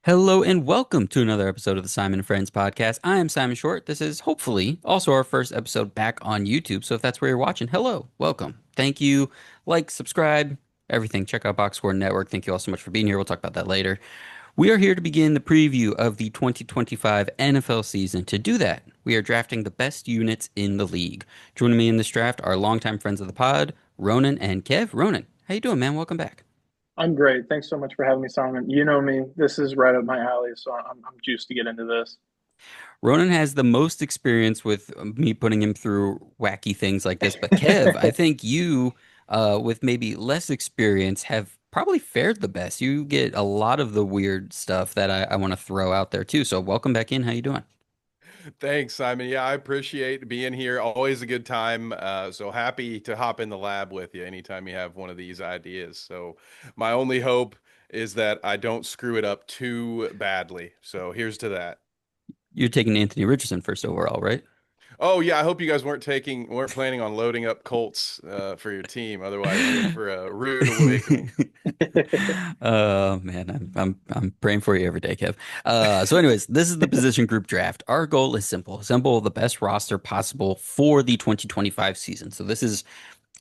Hello and welcome to another episode of the Simon and Friends podcast. I am Simon Short. This is hopefully also our first episode back on YouTube. So if that's where you're watching, hello, welcome. Thank you. Like, subscribe, everything. Check out Box Score Network. Thank you all so much for being here. We'll talk about that later. We are here to begin the preview of the 2025 NFL season. To do that, we are drafting the best units in the league. Joining me in this draft are longtime friends of the pod, Ronan and Kev. Ronan, how you doing, man? Welcome back. I'm great. Thanks so much for having me, Simon. You know me. This is right up my alley, so I'm juiced to get into this. Ronan has the most experience with me putting him through wacky things like this. But Kev, I think you, with maybe less experience, have probably fared the best. You get a lot of the weird stuff that I want to throw out there too. So welcome back in. How you doing? Thanks, Simon. Yeah, I appreciate being here. Always a good time. So happy to hop in the lab with you anytime you have one of these ideas. So my only hope is that I don't screw it up too badly. So here's to that. You're taking Anthony Richardson first overall, right? Oh yeah, I hope you guys weren't planning on loading up Colts for your team. Otherwise, you're in for a rude awakening. Oh man, I'm praying for you every day, Kev. So anyways, this is the position group draft. Our goal is simple: assemble the best roster possible for the 2025 season. So this is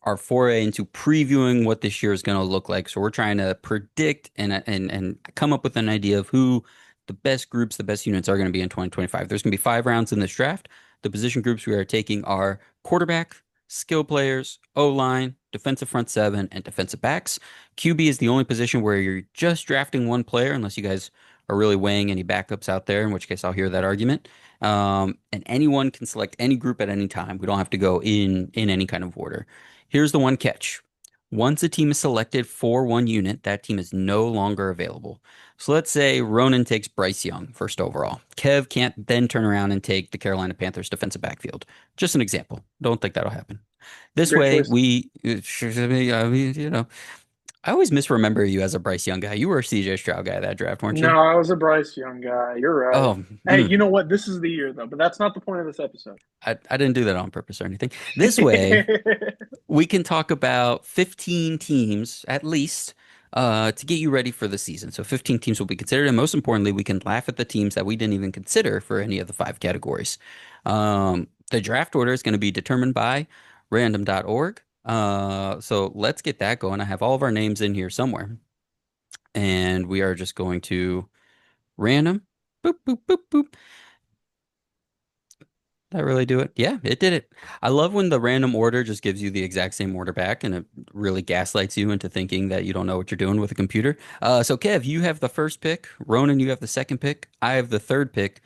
our foray into previewing what this year is going to look like. So we're trying to predict and come up with an idea of who the best groups, the best units are going to be in 2025. There's going to be 5 rounds in this draft. The position groups we are taking are quarterback, skill players, O-line, defensive front seven, and defensive backs. QB is the only position where you're just drafting one player, unless you guys are really weighing any backups out there, in which case I'll hear that argument. And anyone can select any group at any time. We don't have to go in any kind of order. Here's the one catch. Once a team is selected for one unit, that team is no longer available. So let's say Ronan takes Bryce Young first overall. Kev can't then turn around and take the Carolina Panthers defensive backfield. Just an example. Don't think that'll happen. This Great way, choice. I always misremember you as a Bryce Young guy. You were a CJ Stroud guy that draft, weren't you? No, I was a Bryce Young guy. You're right. Oh, Hey, you know what? This is the year, though, but that's not the point of this episode. I didn't do that on purpose or anything. This way, we can talk about 15 teams at least to get you ready for the season. So 15 teams will be considered. And most importantly, we can laugh at the teams that we didn't even consider for any of the 5 categories. The draft order is going to be determined by random.org. So let's get that going. I have all of our names in here somewhere. And we are just going to random. Boop, boop, boop, boop. That really do it? Yeah, it did it. I love when the random order just gives you the exact same order back and it really gaslights you into thinking that you don't know what you're doing with a computer. So Kev, you have the first pick. Ronan, you have the second pick. I have the third pick.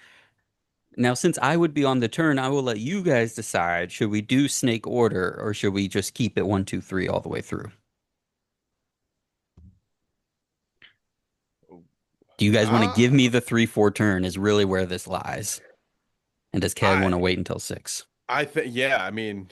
Now, since I would be on the turn, I will let you guys decide. Should we do snake order or should we just keep it one, two, three all the way through? Do you guys want to give me Ah, the 3-4 turn is really where this lies? And does Kev want I to wait until 6? I think yeah, I mean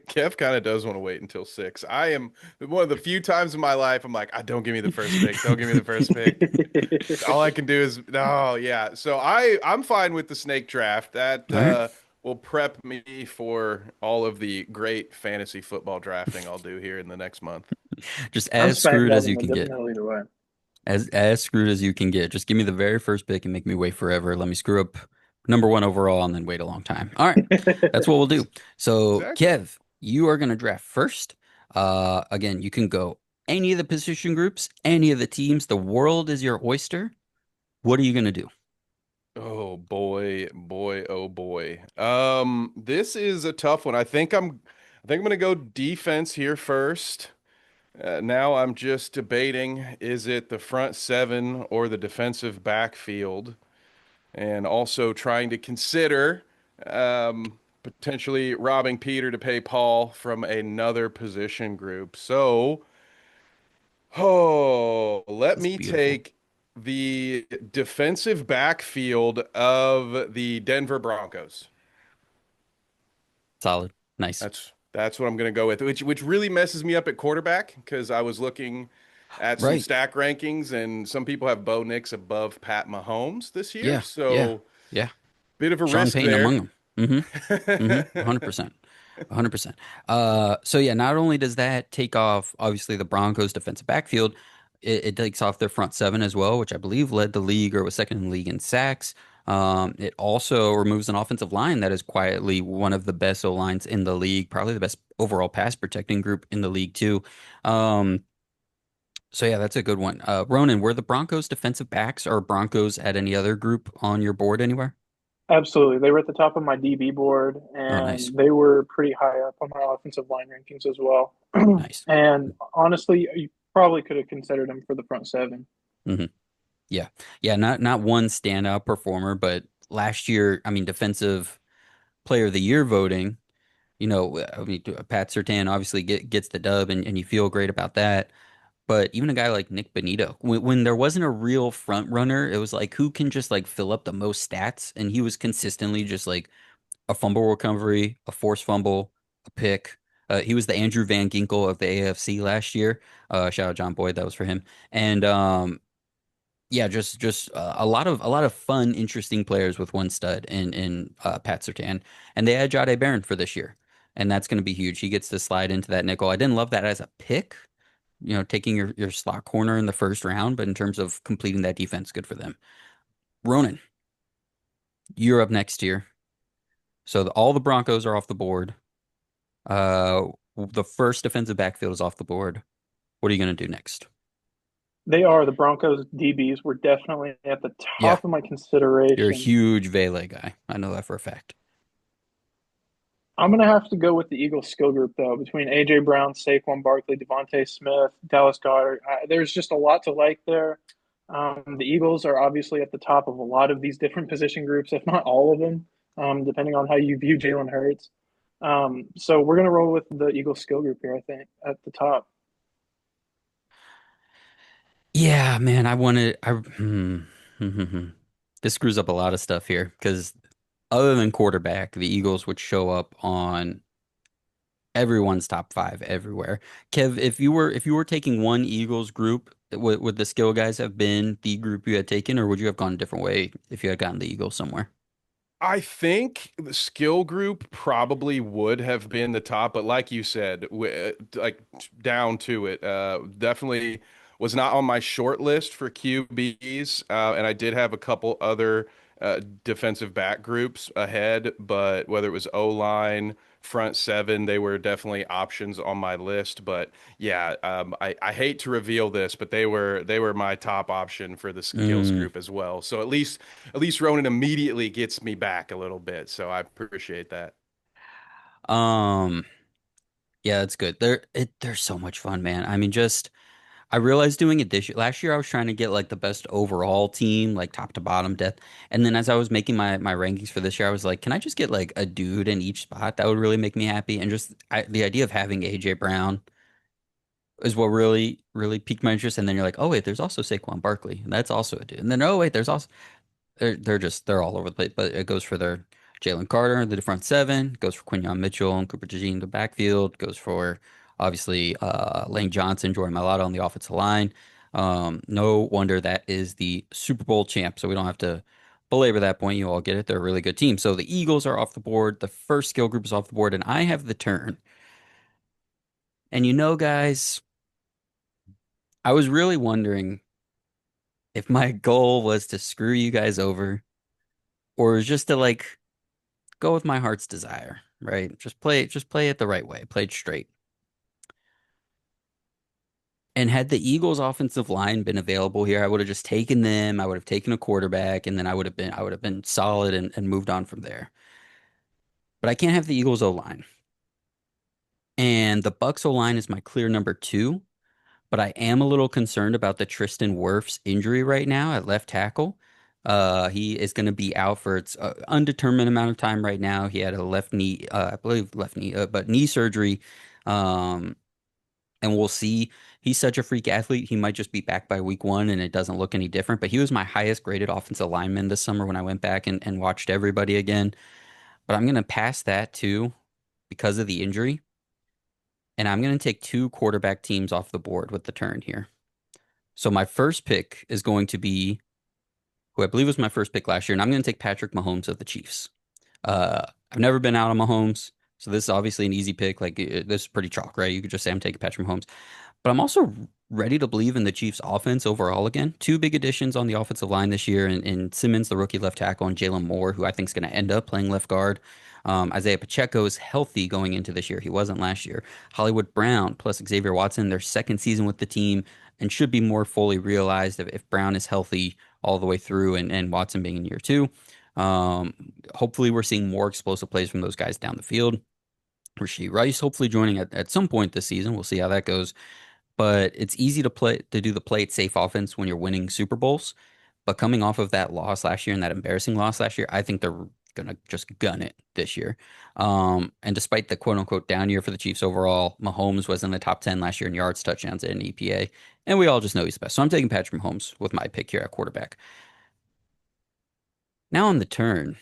Kev kind of does want to wait until 6. I am one of the few times in my life I'm like, don't give me the first pick. Don't give me the first pick. All I can do is no, yeah. So I'm fine with the snake draft. That All right. will prep me for all of the great fantasy football drafting I'll do here in the next month. Just I'm as spank screwed as you loving can the get. middle either way. As screwed as you can get. Just give me the very first pick and make me wait forever. Let me screw up number one overall and then wait a long time. All right. That's what we'll do. So, Exactly. Kev, you are going to draft first. Again, you can go any of the position groups, any of the teams. The world is your oyster. What are you going to do? Oh boy, boy, oh boy. This is a tough one. I think I'm gonna go defense here first. Now I'm just debating, is it the front seven or the defensive backfield? And also trying to consider potentially robbing Peter to pay Paul from another position group. So, let That's me beautiful. take the defensive backfield of the Denver Broncos. Solid. Nice. That's what I'm going to go with, which really messes me up at quarterback because I was looking at some Right. stack rankings and some people have Bo Nix above Pat Mahomes this year, Yeah. Yeah. so Yeah. bit of a Sean risk Payton among there. them. Mm-hmm. Mm-hmm. 100%. 100%. So yeah, not only does that take off obviously the Broncos defensive backfield, It takes off their front seven as well, which I believe led the league or was second in the league in sacks. It also removes an offensive line that is quietly one of the best O lines in the league, probably the best overall pass protecting group in the league too. Um, so yeah, that's a good one. Ronan, were the Broncos defensive backs or Broncos at any other group on your board anywhere? Absolutely. They were at the top of my DB board, Oh, nice, and they were pretty high up on my offensive line rankings as well. nice. And honestly, you probably could have considered them for the front seven. Hmm. Yeah, yeah. Not one standout performer, but last year, I mean, defensive player of the year voting. I mean, Pat Surtain obviously gets the dub, and you feel great about that. But even a guy like Nick Bonito, when there wasn't a real front runner, it was like who can just like fill up the most stats, and he was consistently just like a fumble recovery, a forced fumble, a pick. He was the Andrew Van Ginkel of the AFC last year. Shout out John Boyd, that was for him. And yeah, just a lot of fun, interesting players with one stud in Pat Surtain, and they had Jahdae Barron for this year, and that's going to be huge. He gets to slide into that nickel. I didn't love that as a pick, taking your slot corner in the first round, but in terms of completing that defense, good for them. Ronan, you're up next year, so all the Broncos are off the board. The first defensive backfield is off the board. What are you going to do next? They are the Broncos DBs were definitely at the Yeah, top of my you're a consideration. huge Vele guy. I know that for a fact. I'm gonna have to go with the Eagles skill group though, between AJ Brown, Saquon Barkley, Devontae Smith, Dallas Goedert. There's just a lot to like there. The Eagles are obviously at the top of a lot of these different position groups, if not all of them, depending on how you view Jalen Hurts. So we're gonna roll with the Eagles skill group here, I think, at the top. Yeah, man, I wanted this screws up a lot of stuff here because other than quarterback, the Eagles would show up on everyone's top five everywhere. Kev, if you were taking one Eagles group, would the skill guys have been the group you had taken, or would you have gone a different way if you had gotten the Eagles somewhere? I think the skill group probably would have been the top, but like you said, like down to it, definitely was not on my short list for QBs, and I did have a couple other defensive back groups ahead, but whether it was O-line, front seven, they were definitely options on my list. But yeah, I hate to reveal this, but they were my top option for the skills Mm, group as well. So at least Ronan immediately gets me back a little bit. So I appreciate that. um, yeah, that's good. They're so much fun, man. I mean, just I realized doing it this year. Last year, I was trying to get like the best overall team, like top to bottom depth. And then as I was making my rankings for this year, I was like, can I just get like a dude in each spot? That would really make me happy. And just the idea of having AJ Brown is what really piqued my interest. And then you're like, oh wait, there's also Saquon Barkley. And that's also a dude. And then oh wait, there's also they're all over the place. But it goes for their Jalen Carter, the front seven, goes for Quinyon Mitchell and Cooper DeJean, the backfield, goes for obviously Lane Johnson, Jordan Mailata on the offensive line. No wonder that is the Super Bowl champ. So we don't have to belabor that point. You all get it. They're a really good team. So the Eagles are off the board. The first skill group is off the board, and I have the turn. And guys, I was really wondering if my goal was to screw you guys over or was just to like go with my heart's desire, right? Just play it the right way, play it straight. And had the Eagles offensive line been available here, I would have just taken them. I would have taken a quarterback, and then I would have been solid and moved on from there. But I can't have the Eagles O line. And the Bucks O line is my clear number two. But I am a little concerned about the Tristan Wirfs injury right now at left tackle. He is going to be out for its undetermined amount of time right now. He had a left knee, I believe left knee, but knee surgery. Um, and we'll see. He's such a freak athlete. He might just be back by week one and it doesn't look any different. But he was my highest graded offensive lineman this summer when I went back and watched everybody again. But I'm going to pass that too because of the injury. And I'm going to take two quarterback teams off the board with the turn here. So my first pick is going to be who I believe was my first pick last year, and I'm going to take Patrick Mahomes of the Chiefs. I've never been out on Mahomes, so this is obviously an easy pick. Like this is pretty chalk, right? You could just say I'm taking Patrick Mahomes. But I'm also ready to believe in the Chiefs' offense overall again. Two big additions on the offensive line this year, and Simmons, the rookie left tackle, and Jalen Moore, who I think is going to end up playing left guard. Isaiah Pacheco is healthy going into this year. He wasn't last year. Hollywood Brown plus Xavier Watson, their second season with the team, and should be more fully realized if Brown is healthy all the way through, and Watson being in year two. Um, Hopefully, we're seeing more explosive plays from those guys down the field. Rasheed Rice, hopefully joining at some point this season. We'll see how that goes, but it's easy to do the play it safe offense when you're winning Super Bowls. But coming off of that loss last year and that embarrassing loss last year, I think they're gonna just gun it this year. And despite the quote unquote down year for the Chiefs overall, Mahomes was in the top 10 last year in yards, touchdowns, and EPA. And we all just know he's the best. So I'm taking Patrick Mahomes with my pick here at quarterback. Now on the turn,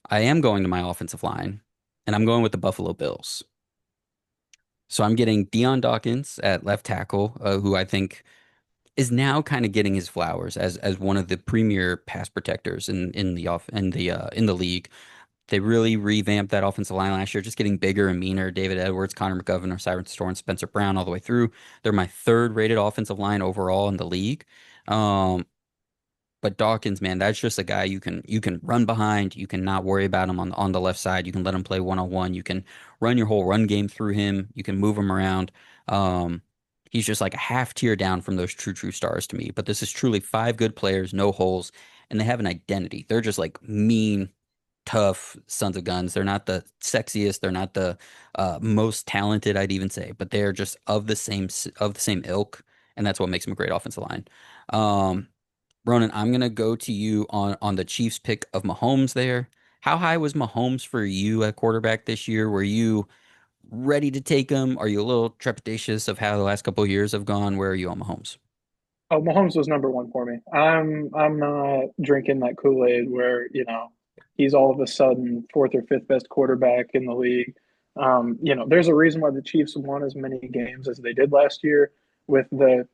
I am going to my offensive line, and I'm going with the Buffalo Bills. So I'm getting Deion Dawkins at left tackle, who I think is now kind of getting his flowers as one of the premier pass protectors in the league. They really revamped that offensive line last year, just getting bigger and meaner. David Edwards, Connor McGovern, Cyrus Storm, Spencer Brown, all the way through. They're my third rated offensive line overall in the league. Um, but Dawkins, man, that's just a guy you can run behind. You can not worry about him on the left side. You can let him play one on one. You can run your whole run game through him. You can move him around. Um, he's just like a half tier down from those true stars to me. But this is truly five good players, no holes, and they have an identity. They're just like mean, tough sons of guns. They're not the sexiest. They're not the most talented, I'd even say, but they're just of the same ilk, and that's what makes them a great offensive line. Um, Ronan, I'm gonna go to you on the Chiefs pick of Mahomes there. How high was Mahomes for you at quarterback this year? Were you ready to take him? Are you a little trepidatious of how the last couple of years have gone? Where are you on Mahomes? Oh, Mahomes was number one for me. I'm not drinking that Kool-Aid where, he's all of a sudden fourth or fifth best quarterback in the league. There's a reason why the Chiefs won as many games as they did last year with the,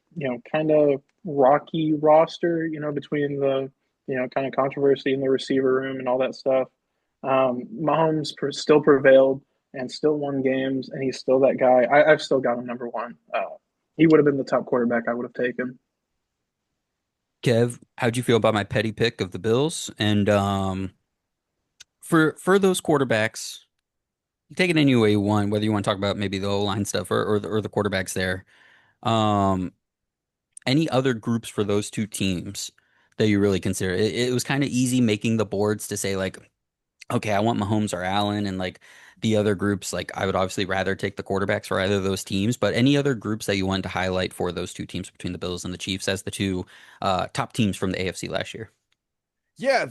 kind of rocky roster, between the, kind of controversy in the receiver room and all that stuff. Still prevailed and still won games, and he's still that guy. I've still got him number one. He would have been the top quarterback I would have taken. Kev, how'd you feel about my petty pick of the Bills? And for those quarterbacks, take it any way you want, whether you want to talk about maybe the O-line stuff or the quarterbacks there. Um, any other groups for those two teams that you really consider? It was kind of easy making the boards to say like, okay, I want Mahomes or Allen, and like the other groups, like I would obviously rather take the quarterbacks for either of those teams. But any other groups that you wanted to highlight for those two teams between the Bills and the Chiefs as the two top teams from the AFC last year? Yeah,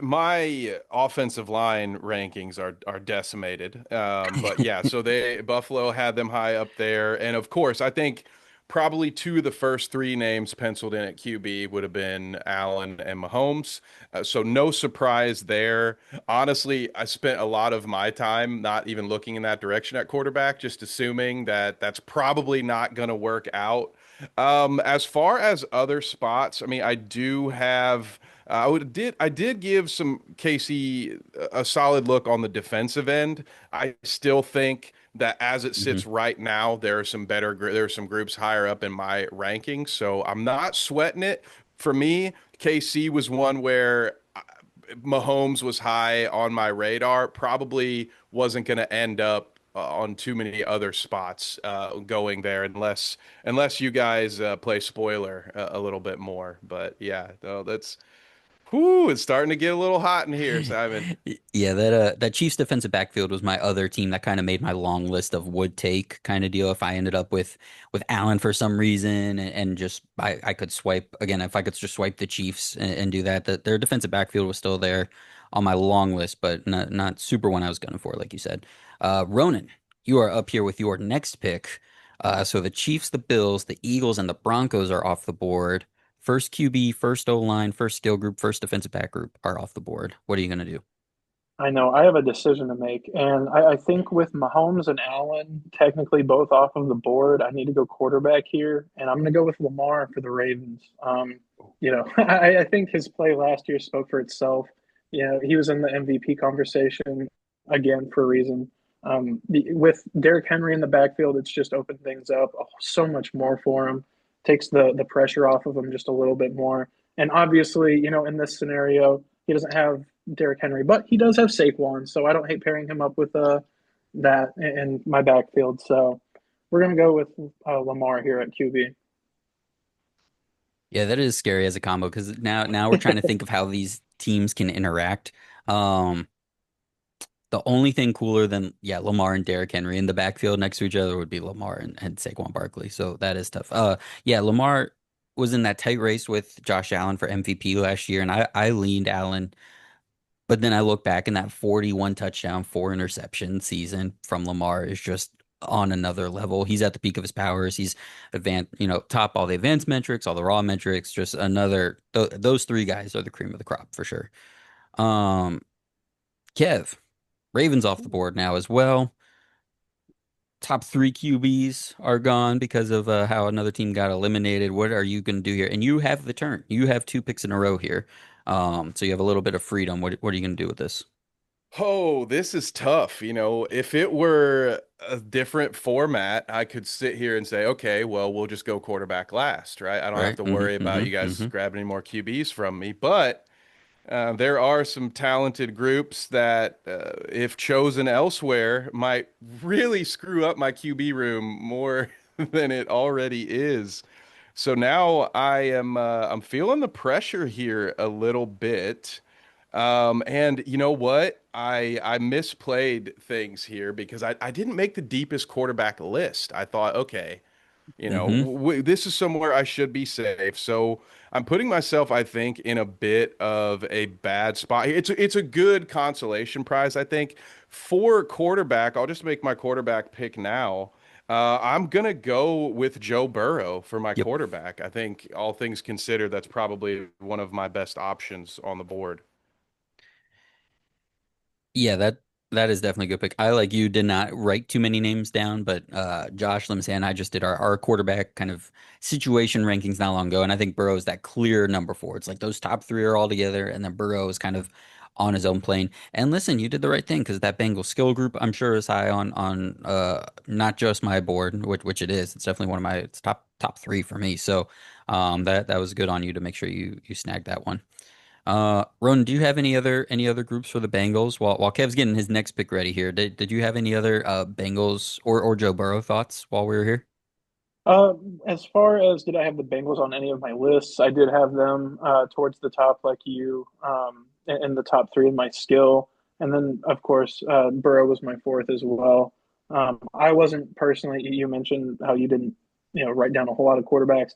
my offensive line rankings are decimated. But yeah, so they Buffalo had them high up there, and of course, I think probably two of the first three names penciled in at QB would have been Allen and Mahomes. So no surprise there. Honestly, I spent a lot of my time not even looking in that direction at quarterback, just assuming that that's probably not going to work out. As far as other spots, I mean, I do have. I did give some Casey a solid look on the defensive end. I still think that as it Hmm. sits right now, there are some groups higher up in my rankings, so I'm not sweating it. For me, KC was one where Mahomes was high on my radar. Probably wasn't going to end up on too many other spots going there unless you guys play spoiler a little bit more. But yeah, no, that's whoo, it's starting to get a little hot in here, Simon. Yeah, that Chiefs defensive backfield was my other team that kind of made my long list of would take kind of deal if I ended up with Allen for some reason and just I could swipe again if I could just swipe the Chiefs and do that. That their defensive backfield was still there on my long list, but not super one I was gunning for, like you said. Ronan, you are up here with your next pick. So the Chiefs, the Bills, the Eagles, and the Broncos are off the board. First QB, first O line, first skill group, first defensive back group are off the board. What are you gonna do? I know I have a decision to make, and I think with Mahomes and Allen technically both off of the board, I need to go quarterback here, and I'm going to go with Lamar for the Ravens. I think his play last year spoke for itself. He was in the MVP conversation again for a reason. With Derrick Henry in the backfield, it's just opened things up so much more for him. Takes the pressure off of him just a little bit more. And obviously, in this scenario, he doesn't have Derrick Henry, but he does have Saquon, so I don't hate pairing him up with that in my backfield. So we're gonna go with Lamar here at QB. Yeah, that is scary as a combo because now we're trying to think of how these teams can interact. Um, the only thing cooler than Lamar and Derrick Henry in the backfield next to each other would be Lamar and Saquon Barkley. So that is tough. Yeah, Lamar was in that tight race with Josh Allen for MVP last year, and I leaned Allen. But then I look back and that 41 touchdown, four interception season from Lamar is just on another level. He's at the peak of his powers. He's advanced, top all the advanced metrics, all the raw metrics. Just another. Those three guys are the cream of the crop for sure. Um, Kev, Ravens off the board now as well. Top three QBs are gone because of how another team got eliminated. What are you going to do here? And you have the turn. You have two picks in a row here. So you have a little bit of freedom. What are you going to do with this? Oh, this is tough. If it were a different format, I could sit here and say, okay, well, we'll just go quarterback last, right? I don't have Right? to Mm-hmm. worry about you Mm-hmm. guys Mm-hmm. grabbing any more QBs from me. But there are some talented groups that, if chosen elsewhere, might really screw up my QB room more than it already is. So now I'm feeling the pressure here a little bit. And you know what? I misplayed things here because I didn't make the deepest quarterback list. I thought, okay, Mm-hmm. this is somewhere I should be safe. So I'm putting myself, I think, in a bit of a bad spot. It's a good consolation prize, I think. For quarterback, I'll just make my quarterback pick now. I'm gonna go with Joe Burrow for my Yep. quarterback. I think all things considered, that's probably one of my best options on the board. Yeah, that is definitely a good pick. I, like you, did not write too many names down, but Josh Limsey and I just did our quarterback kind of situation rankings not long ago, and I think Burrow is that clear number four. It's like those top three are all together, and then Burrow is kind of on his own plane. And listen, you did the right thing because that Bengals skill group, I'm sure, is high on not just my board, which it is. It's definitely one of my it's top three for me. So that was good on you to make sure you snagged that one. Ronan, do you have any other groups for the Bengals? While Kev's getting his next pick ready here, did you have any other Bengals or Joe Burrow thoughts while we were here? Uh, as far as did I have the Bengals on any of my lists, I did have them towards the top, like you, in the top three in my skill, and then of course Burrow was my fourth as well. I wasn't personally. You mentioned how you didn't, write down a whole lot of quarterbacks.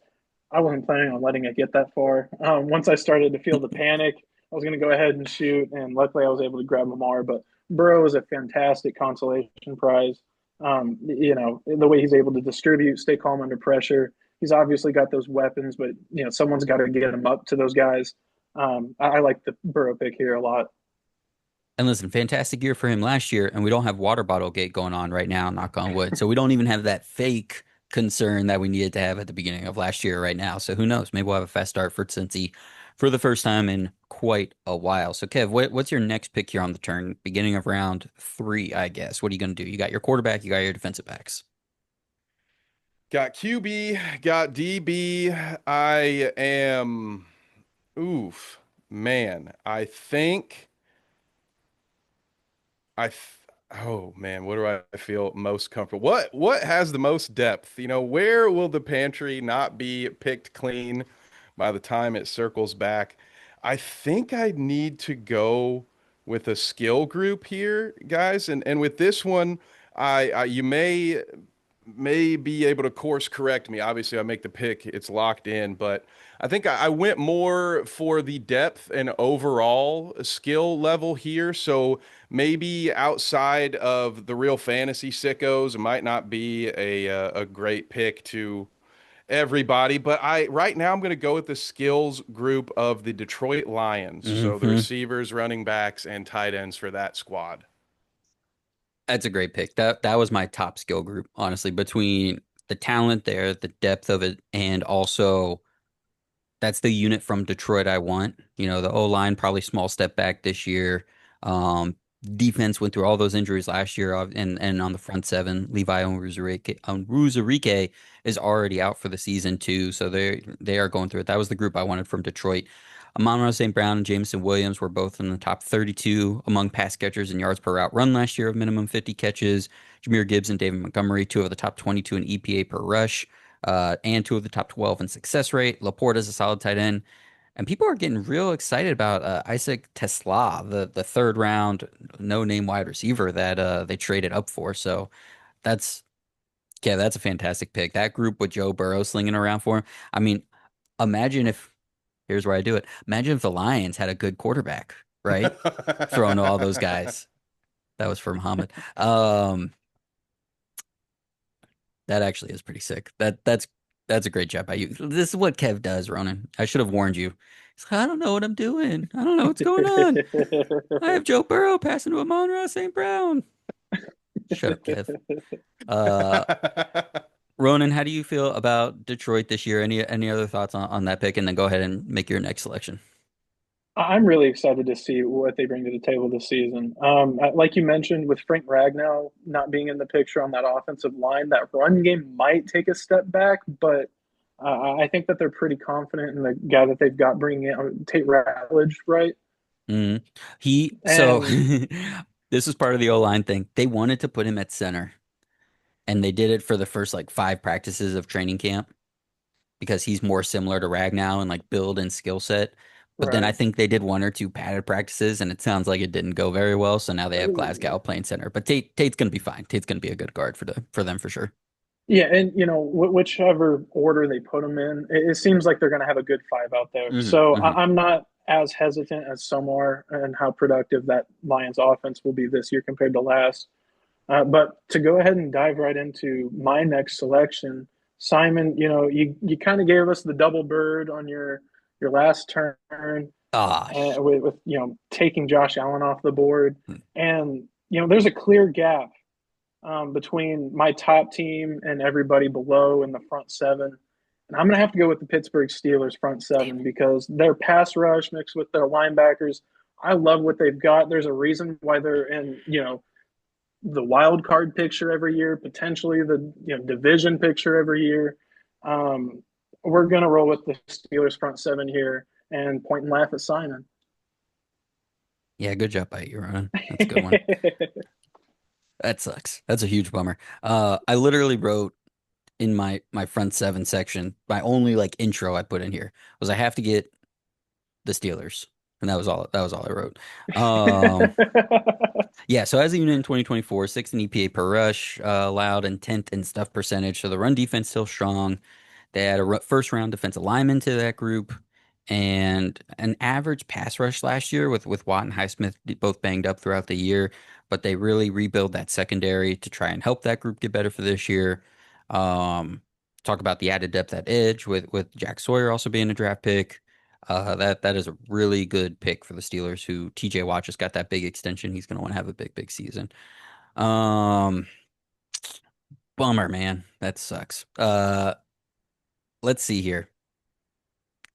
I wasn't planning on letting it get that far. Once I started to feel the panic, I was going to go ahead and shoot, and luckily I was able to grab Lamar. But Burrow is a fantastic consolation prize. The way he's able to distribute, stay calm under pressure. He's obviously got those weapons, but someone's got to get him up to those guys. I like the Burrow pick here a lot. And listen, fantastic year for him last year, and we don't have water bottle gate going on right now, knock on wood. So we don't even have that fake concern that we needed to have at the beginning of last year right now. So who knows? Maybe we'll have a fast start for Cincy for the first time in quite a while. So Kev, what's your next pick here on the turn? Beginning of round three, I guess. What are you going to do? You got your quarterback, you got your defensive backs. Got QB, got DB. I am, oof, man. I, th oh man, what do I feel most comfortable? What has the most depth? Where will the pantry not be picked clean by the time it circles back? I think I need to go with a skill group here, guys. And with this one, you may be able to course correct me. Obviously, I make the pick, it's locked in, but I think I went more for the depth and overall skill level here. So maybe outside of the real fantasy sickos, it might not be a great pick to everybody, but I right now I'm going to go with the skills group of the Detroit Lions. So the Hmm. receivers, running backs, and tight ends for that squad. That's a great pick. That was my top skill group, honestly, between the talent there, the depth of it, and also that's the unit from Detroit I want. The O line probably small step back this year. defense went through all those injuries last year, and on the front seven, Levi Onwuzurike is already out for the season too, so they are going through it. That was the group I wanted from Detroit. Amon-Ra St. Brown and Jameson Williams were both in the top 32 among pass catchers in yards per route run last year of minimum 50 catches. Jahmyr Gibbs and David Montgomery, two of the top 22 in EPA per rush, and two of the top 12 in success rate. Laporte is a solid tight end. And people are getting real excited about Isaac Tesla, the third round no name wide receiver that they traded up for. So that's yeah, that's a fantastic pick. That group with Joe Burrow slinging around for him. I mean, imagine if here's where I do it. Imagine if the Lions had a good quarterback, right? Throwing to all those guys. That was for Muhammad. That actually is pretty sick. That's a great job by you. This is what Kev does, Ronan. I should have warned you. He's like, I don't know what I'm doing. I don't know what's going on. I have Joe Burrow passing to Amon-Ra St. Brown. Shut up, Kev. Uh, Ronan, how do you feel about Detroit this year? Any other thoughts on that pick? And then go ahead and make your next selection. I'm really excited to see what they bring to the table this season. Like you mentioned, with Frank Ragnow not being in the picture on that offensive line, that run game might take a step back, but I think that they're pretty confident in the guy that they've got bringing in Tate Ratledge, right? Mm. So And this is part of the O-line thing. They wanted to put him at center, and they did it for the first like five practices of training camp, because he's more similar to Ragnow and like build and skill set. But then I right. think they did one or two padded practices, and it sounds like it didn't go very well. So now they have Glasgow playing center. But Tate's gonna be fine. Tate's gonna be a good guard for them for sure. Yeah, and whichever order they put them in, it seems like they're going to have a good five out there. Hmm So hmm I'm not as hesitant as some are, and how productive that Lions offense will be this year compared to last. But to go ahead and dive right into my next selection, Simon, you kind of gave us the double bird on your last turn, Gosh. with taking Josh Allen off the board, and there's a clear gap between my top team and everybody below in the front seven. And I'm going to have to go with the Pittsburgh Steelers front Damn seven it. because their pass rush mixed with their linebackers, I love what they've got. There's a reason why they're in, the wild card picture every year, potentially the division picture every year. Um, we're going to roll with the Steelers front seven here and point and laugh at Simon. Yeah, good job by you, Ronan. That's a good one. That sucks. That's a huge bummer. I literally wrote in my front seven section, my only like intro I put in here was I have to get the Steelers, and that was all. That was all I wrote. Um, yeah. So as a unit in 2024, sixth in EPA per rush, allowed, and 10th in stuff percentage. So the run defense still strong. They had a first round defensive lineman to that group, and an average pass rush last year with Watt and Highsmith both banged up throughout the year. But they really rebuild that secondary to try and help that group get better for this year. Um, Talk about the added depth at edge with Jack Sawyer also being a draft pick. That is a really good pick for the Steelers. Who TJ Watt just got that big extension. He's going to want to have a big season. Um, Bummer, man. That sucks. Let's see here.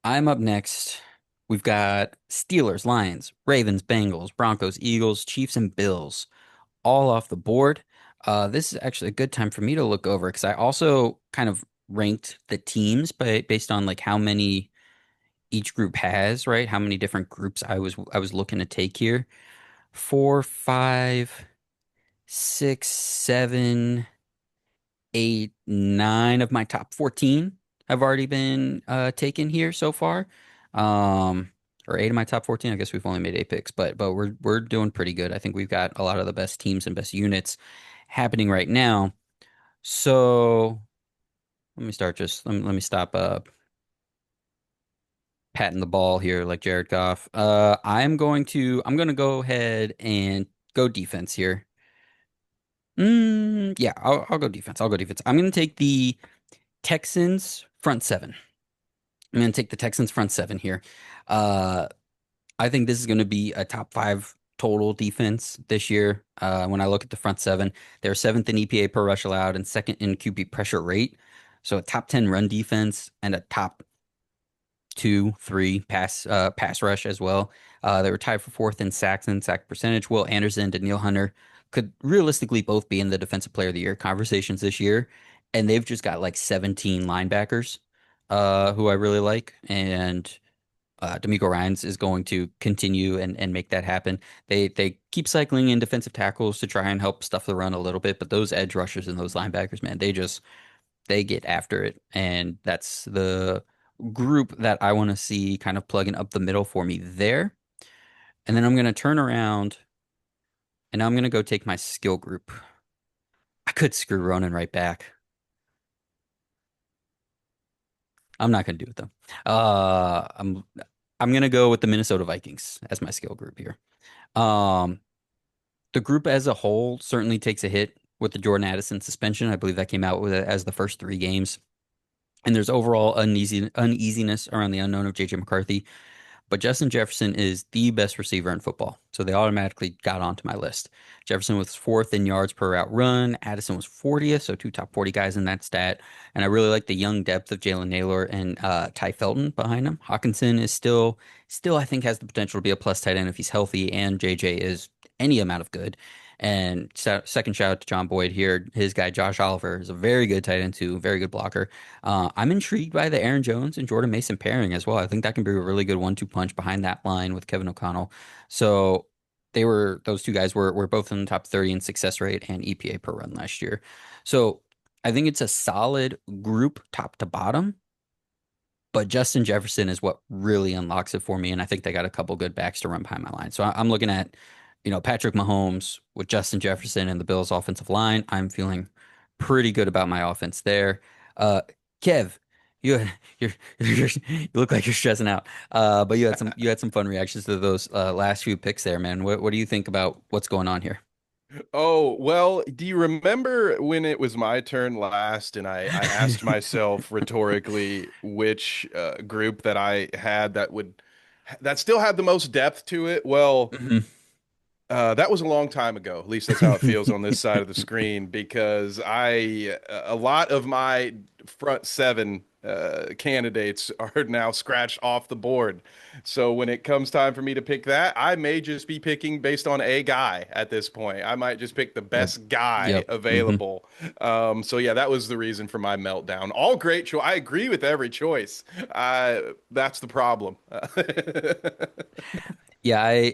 I'm up next. We've got Steelers, Lions, Ravens, Bengals, Broncos, Eagles, Chiefs, and Bills all off the board. This is actually a good time for me to look over because I also kind of ranked the teams based on like how many each group has, right? How many different groups I was looking to take here. Four, five, six, seven, eight, nine of my top 14 have already been taken here so far. Um, or eight of my top 14. I guess we've only made eight picks, but we're doing pretty good. I think we've got a lot of the best teams and best units happening right now. So let me stop patting the ball here like Jared Goff. I'm gonna go ahead and go defense here. Yeah, I'll go defense. I'll go defense. I'm gonna take the Texans front seven. I'm going to take the Texans front seven here. Uh, I think this is going to be a top five total defense this year. When I look at the front seven, they're seventh in EPA per rush allowed and second in QB pressure rate. So a top 10 run defense and a top 2, 3 pass rush as well. They were tied for fourth in sacks and sack percentage. Will Anderson and Daniil Hunter could realistically both be in the Defensive Player of the Year conversations this year, and they've just got like 17 linebackers who I really like, and D'Amico Ryans is going to continue and make that happen. They keep cycling in defensive tackles to try and help stuff the run a little bit, but those edge rushers and those linebackers, man, they get after it, and that's the group that I want to see kind of plugging up the middle for me there. And then I'm going to turn around and I'm going to go take my skill group. I could screw Ronan right back. I'm not going to do it though. I'm going to go with the Minnesota Vikings as my skill group here. Um, the group as a whole certainly takes a hit with the Jordan Addison suspension. I believe that came out with it as the first 3 games. And there's overall uneasiness around the unknown of JJ McCarthy. But Justin Jefferson is the best receiver in football. So they automatically got onto my list. Jefferson was fourth in yards per route run. Addison was 40th, so two top 40 guys in that stat. And I really like the young depth of Jalen Naylor and Ty Felton behind him. Hawkinson is still I think has the potential to be a plus tight end if he's healthy, and JJ is any amount of good. And second shout out to John Boyd here. His guy Josh Oliver is a very good tight end too, very good blocker. I'm intrigued by the Aaron Jones and Jordan Mason pairing as well. I think that can be a really good 1-2 punch behind that line with Kevin O'Connell. So those two guys were both in the top 30 in success rate and EPA per run last year. So I think it's a solid group top to bottom. But Justin Jefferson is what really unlocks it for me, and I think they got a couple good backs to run behind my line. So I'm looking at, Patrick Mahomes with Justin Jefferson and the Bills' offensive line. I'm feeling pretty good about my offense there. Uh, Kev, you you're, you look like you're stressing out. But you had some fun reactions to those last few picks there, man. What do you think about what's going on here? Oh, well, do you remember when it was my turn last and I asked myself rhetorically which group that I had that still had the most depth to it? Well, that was a long time ago. At least that's how it feels on this side of the screen because a lot of my front seven candidates are now scratched off the board. So when it comes time for me to pick that, I may just be picking based on a guy at this point. I might just pick the Yep. best guy Yep. available. So yeah, that was the reason for my meltdown. All great choice. I agree with every choice. That's the problem. Yeah,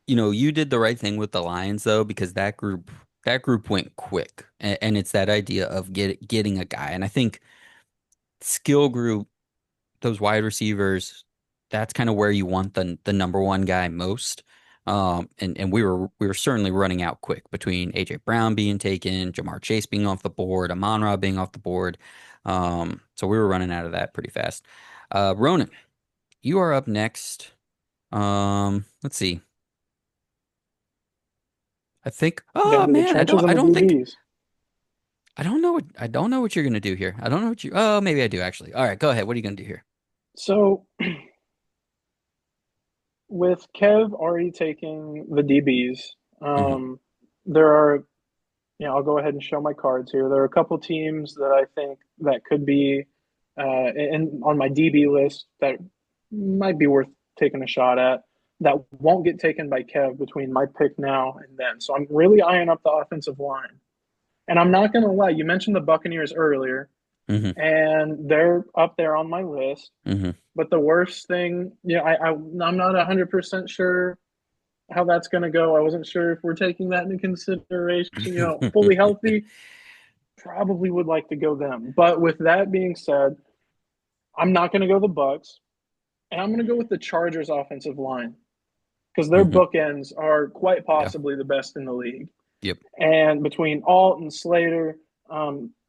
you did the right thing with the Lions though, because that group went quick, and it's that idea of getting a guy. And I think skill group, those wide receivers, that's kind of where you want the number one guy most. And we were certainly running out quick between AJ Brown being taken, Jamar Chase being off the board, Amon-Ra being off the board. So we were running out of that pretty fast. Ronan, you are up next. Let's see. I think. Down Oh to the man, I trenches don't. on I the don't think. DBs. I don't know what you're gonna do here. I don't know what you. Oh, maybe I do actually. All right, go ahead. What are you gonna do here? So with Kev already taking the DBs, Hmm. there are, I'll go ahead and show my cards here. There are a couple teams that I think that could be on my DB list that might be worth taking a shot at that won't get taken by Kev between my pick now and then. So I'm really eyeing up the offensive line. And I'm not going to lie, you mentioned the Buccaneers earlier, Hmm. and they're up there on my list. Hmm. But the worst thing, I'm not 100% sure how that's going to go. I wasn't sure if we're taking that into consideration. Fully healthy, probably would like to go them. But with that being said, I'm not going to go the Bucks, and I'm going to go with the Chargers offensive line because their Hmm. bookends are quite Yeah. possibly the best in the league. Yep. And between Alt and Slater,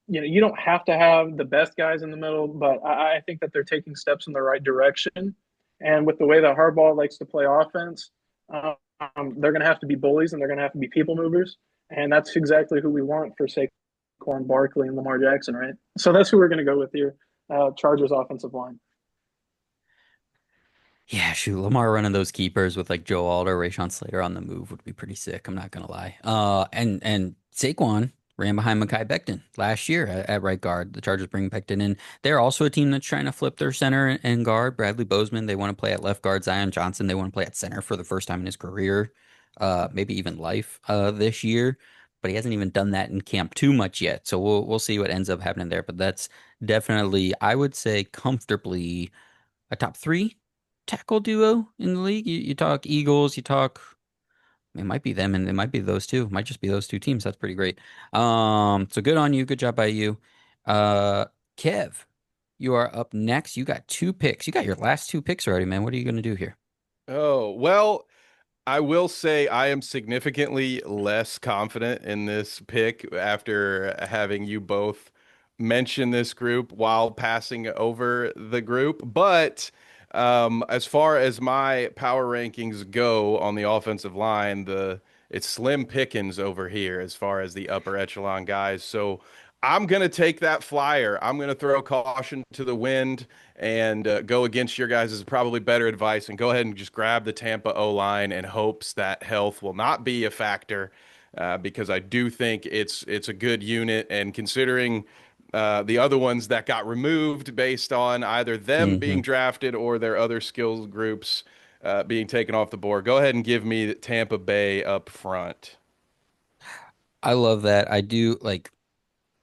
you don't have to have the best guys in the middle, but I think that they're taking steps in the right direction. And with the way that Harbaugh likes to play offense, they're going to have to be bullies and they're going to have to be people movers. And that's exactly who we want for Saquon Barkley and Lamar Jackson, right? So that's who we're going to go with here. Chargers offensive line. Yeah, shoot, Lamar running those keepers with like Joe Alder, Rashawn Slater on the move would be pretty sick. I'm not gonna lie. And Saquon. ran behind Mekhi Becton last year at right guard. The Chargers bring Becton in. They're also a team that's trying to flip their center and guard. Bradley Bozeman, they want to play at left guard. Zion Johnson, they want to play at center for the first time in his career, maybe even life, this year. But he hasn't even done that in camp too much yet. So we'll see what ends up happening there. But that's definitely, I would say, comfortably a top three tackle duo in the league. You talk Eagles, you talk. It might be them, and it might be those two. It might just be those two teams. That's pretty great. So good on you. Good job by you. Uh, Kev, you are up next. You got two picks. You got your last two picks already, man. What are you gonna do here? Oh, well, I will say I am significantly less confident in this pick after having you both mention this group while passing over the group. But as far as my power rankings go on the offensive line, the it's slim pickings over here as far as the upper echelon guys. So I'm gonna take that flyer. I'm gonna throw caution to the wind and go against your guys' probably better advice and go ahead and just grab the Tampa O line in hopes that health will not be a factor because I do think it's a good unit and considering the other ones that got removed based on either them Hmm. being drafted or their other skills groups being taken off the board. Go ahead and give me Tampa Bay up front. I love that. I do like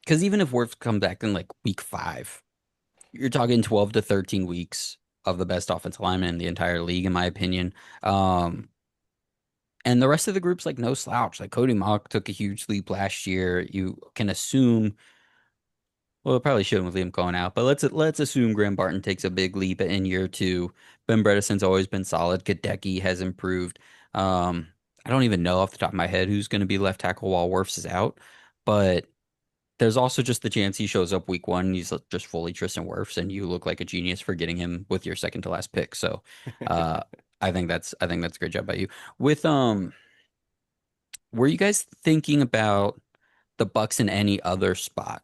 because even if Wirfs come back in like week five, you're talking 12 to 13 weeks of the best offensive lineman in the entire league, in my opinion. Um, and the rest of the group's like no slouch. Like Cody Mauch took a huge leap last year. You can assume, well, it probably shouldn't with Liam going out, but let's assume Graham Barton takes a big leap in year two. Ben Bredeson's always been solid. Gadecki has improved. Um, I don't even know off the top of my head who's going to be left tackle while Wirfs is out, but there's also just the chance he shows up week one and he's just fully Tristan Wirfs, and you look like a genius for getting him with your second to last pick. So, uh, I think that's a great job by you. With were you guys thinking about the Bucks in any other spot?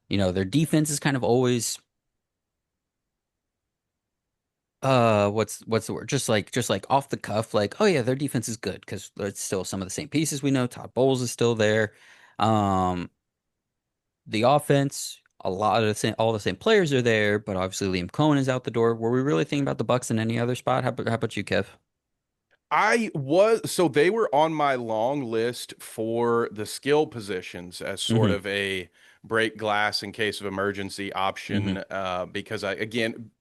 You know, their defense is kind of always what's the word? Just like off the cuff, like, oh yeah, their defense is good because it's still some of the same pieces we know. Todd Bowles is still there. Um, the offense, a lot of the same, all the same players are there, but obviously Liam Cohen is out the door. Were we really thinking about the Bucks in any other spot? How about you, Kev? I was so they were on my long list for the skill positions as sort Hmm. of a break glass in case of emergency Hmm. option because I again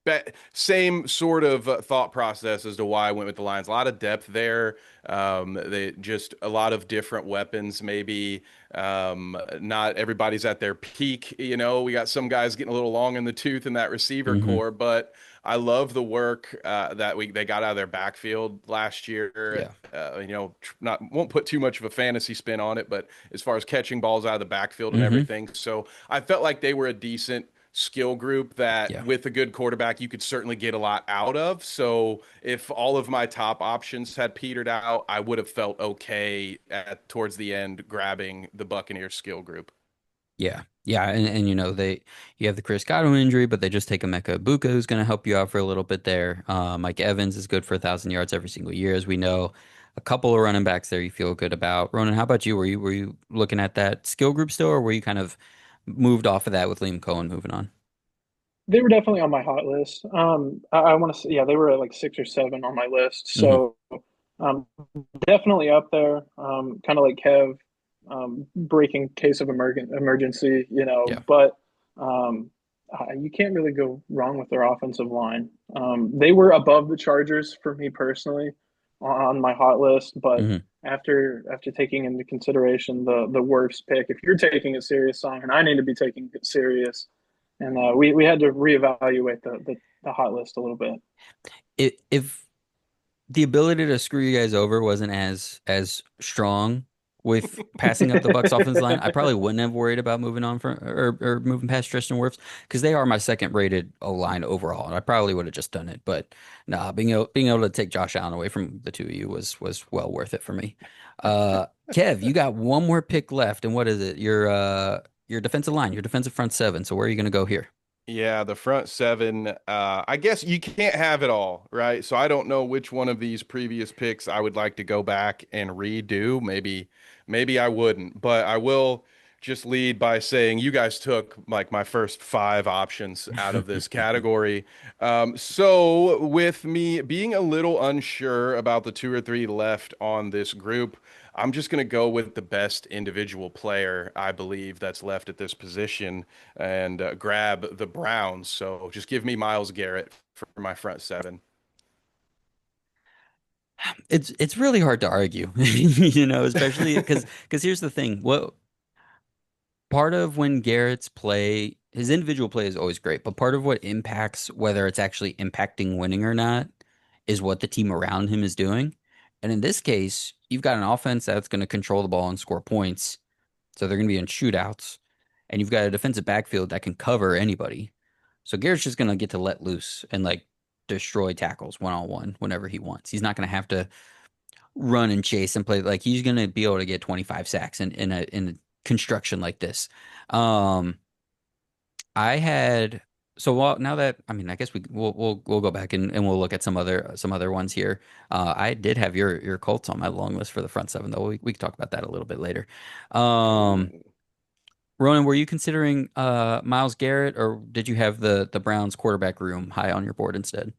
same sort of thought process as to why I went with the Lions. A lot of depth there. They just a lot of different weapons. Maybe not everybody's at their peak. You know, we got some guys getting a little long in the tooth in that receiver Hmm. core, but. I love the work that they got out of their backfield last year. Yeah. Not won't put too much of a fantasy spin on it, but as far as catching balls out of the backfield and Hmm. everything, so I felt like they were a decent skill group that Yeah. with a good quarterback you could certainly get a lot out of. So if all of my top options had petered out, I would have felt okay at towards the end grabbing the Buccaneers skill group. Yeah. Yeah. And you have the Chris Godwin injury, but they just take Emeka Ibuka, who's going to help you out for a little bit there. Mike Evans is good for 1,000 yards every single year, as we know. A couple of running backs there you feel good about. Ronan, how about you? Were you looking at that skill group still, or were you kind of moved off of that with Liam Cohen moving on? They were definitely on my hot list. I want to say, yeah, they were at like six or seven on my list. Hmm. So, definitely up there. Kind of like Kev, breaking case of emergency, Yeah. but you can't really go wrong with their offensive line. They were above the Chargers for me personally on my hot list, but Hmm. after taking into consideration the worst pick, if you're taking it serious, song, and I need to be taking it serious, and we had to reevaluate the hot list a little bit. If the ability to screw you guys over wasn't as strong with passing up the Bucks offense line, I probably wouldn't have worried about moving on from or moving past Tristan Wirfs because they are my second rated O line overall, and I probably would have just done it. But nah, being able to take Josh Allen away from the two of you was well worth it for me. Kev, you got one more pick left, and what is it? Your defensive line, your defensive front seven. So where are you going to go here? Yeah, the front seven. I guess you can't have it all, right? So I don't know which one of these previous picks I would like to go back and redo. Maybe I wouldn't, but I will just lead by saying you guys took like my first five options out of this category. So with me being a little unsure about the two or three left on this group, I'm just going to go with the best individual player I believe that's left at this position and grab the Browns. So just give me Myles Garrett for my front seven. It's really hard to argue, especially because here's the thing. What part of when Garrett's play, his individual play is always great, but part of what impacts whether it's actually impacting winning or not is what the team around him is doing. And in this case, you've got an offense that's going to control the ball and score points. So they're going to be in shootouts. And you've got a defensive backfield that can cover anybody. So Garrett's just going to get to let loose and like destroy tackles one on one whenever he wants. He's not going to have to run and chase and play like he's going to be able to get 25 sacks in a construction like this. Um, I had so well now that I mean I guess we'll go back and we'll look at some other ones here. I did have your Colts on my long list for the front seven though. We can talk about that a little bit later. Um, Ooh. Ronan, were you considering Myles Garrett or did you have the Browns quarterback room high on your board instead?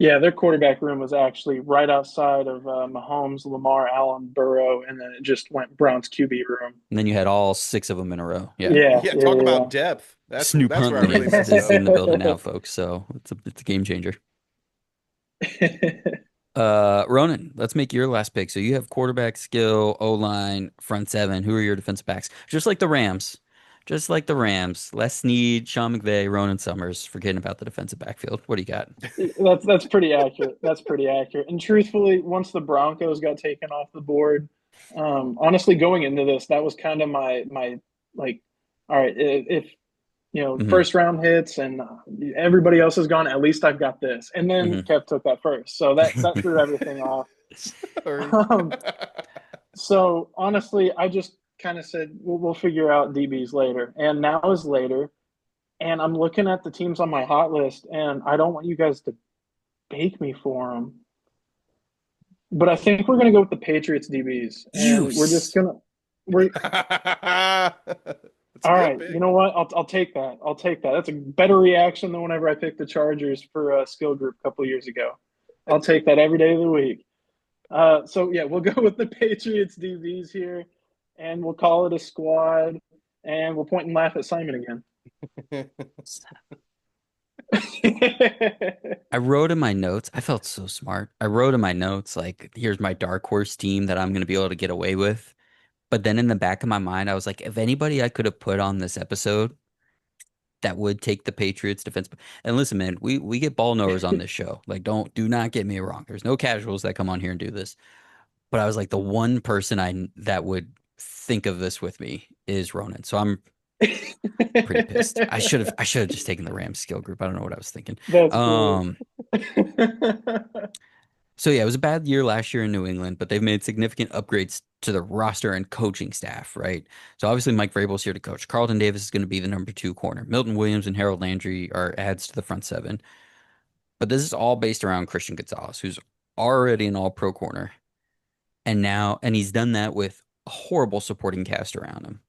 Yeah, their quarterback room was actually right outside of Mahomes, Lamar, Allen, Burrow, and then it just went Browns QB room. And then you had all six of them in a row. Yeah. Yeah, Yeah, talk about yeah, depth. That's Snoop that's where I Huntley really is messed is up. in the building now, folks. So it's a game changer. yeah. Ronan, let's make your last pick. So you have quarterback skill, O line, front seven. Who are your defensive backs? Just like the Rams. Just like the Rams. Les Snead, Sean McVay, Ronan Summers. Forgetting about the defensive backfield. What do you got? That's pretty accurate. That's pretty accurate. And truthfully, once the Broncos got taken off the board, honestly, going into this, that was kind of my like, all right, if Hmm. first round hits and everybody else is gone, at least I've got this. And then Hmm. Kev took that first, so that threw everything off. Sorry. Um, so honestly, I just kind of said we'll figure out DBs later, and now is later. And I'm looking at the teams on my hot list, and I don't want you guys to bake me for them. But I think we're going to go with the Patriots DBs, and we're just Use. going to we're That's a all good right. You pick. know what? I'll take that. I'll take that. That's a better reaction than whenever I picked the Chargers for a skill group a couple years ago. I'll take that every day of the week. So yeah, we'll go with the Patriots DBs here, and we'll call it a squad, and we'll point and laugh at Simon again. I wrote in my notes, I felt so smart. I wrote in my notes, like, here's my dark horse team that I'm going to be able to get away with. But then in the back of my mind, I was like, if anybody I could have put on this episode that would take the Patriots defense. And listen, man, we get ball knowers on this show. Like, do not get me wrong. There's no casuals that come on here and do this. But I was like, the one person that would think of this with me is Ronan. So I'm pretty pissed. I should have just taken the Rams skill group. I don't know what I was thinking. That's great. Um, so yeah, it was a bad year last year in New England, but they've made significant upgrades to the roster and coaching staff, right? So obviously Mike Vrabel's here to coach. Carlton Davis is going to be the number two corner. Milton Williams and Harold Landry are adds to the front seven. But this is all based around Christian Gonzalez, who's already an all-pro corner. And he's done that with a horrible supporting cast around him.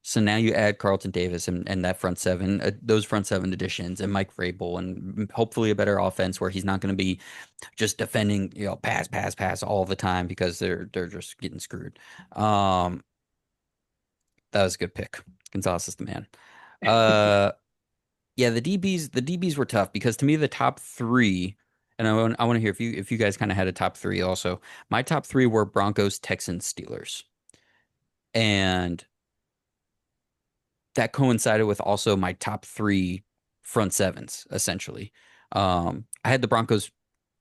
So now you add Carlton Davis and that front seven, those front seven additions, and Mike Vrabel, and hopefully a better offense where he's not going to be just defending, pass, pass, pass all the time because they're just getting screwed. Um, that was a good pick. Gonzalez is the man. Uh, yeah, the DBs were tough because to me the top three, and I want to hear if you guys kind of had a top three also. My top three were Broncos, Texans, Steelers, and that coincided with also my top three front sevens, essentially. I had the Broncos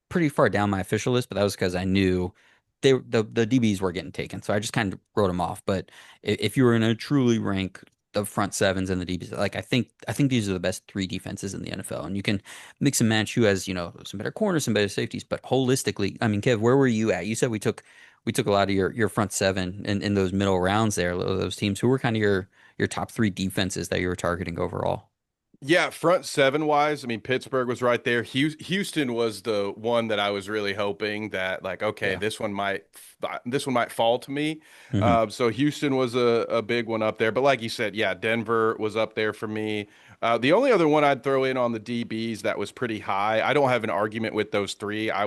pretty far down my official list, but that was because I knew the DBs were getting taken. So I just kind of wrote them off. But if you were going to truly rank the front sevens and the DBs, like I think these are the best three defenses in the NFL. And you can mix and match who has, some better corners, some better safeties. But holistically, I mean, Kev, where were you at? You said we took a lot of your front seven in those middle rounds there, those teams. Who were kind of your top three defenses that you were targeting overall? Yeah, front seven wise, I mean, Pittsburgh was right there. Houston was the one that I was really hoping that, like, okay, Yeah. this one might fall to me. Hmm. So Houston was a big one up there. But like you said, yeah, Denver was up there for me. The only other one I'd throw in on the DBs that was pretty high. I don't have an argument with those three. I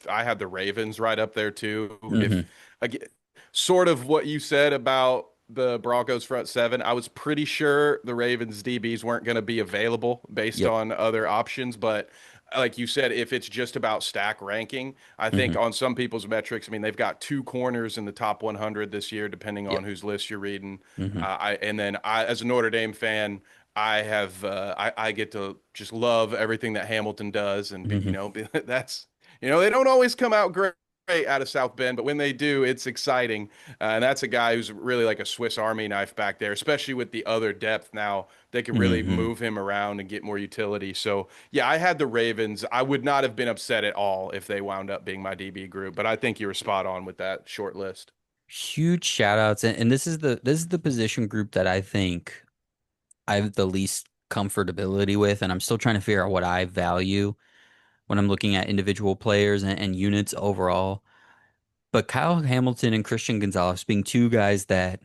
had the Ravens right up there too. If Hmm. again, sort of what you said about the Broncos front seven. I was pretty sure the Ravens DBs weren't going to be available based Yep. on other options, but like you said, if it's just about stack ranking, I think Hmm. on some people's metrics, I mean, they've got two corners in the top 100 this year, depending on Yep. whose list you're reading. Hmm. And then as a Notre Dame fan, I get to just love everything that Hamilton does, and Hmm. that's they don't always come out great out of South Bend, but when they do, it's exciting. And that's a guy who's really like a Swiss Army knife back there, especially with the other depth now. They can really Hmm. move him around and get more utility. So, yeah, I had the Ravens. I would not have been upset at all if they wound up being my DB group, but I think you were spot on with that short list. Huge shout outs. And this is the position group that I think I have the least comfortability with, and I'm still trying to figure out what I value when I'm looking at individual players and units overall. But Kyle Hamilton and Christian Gonzalez being two guys that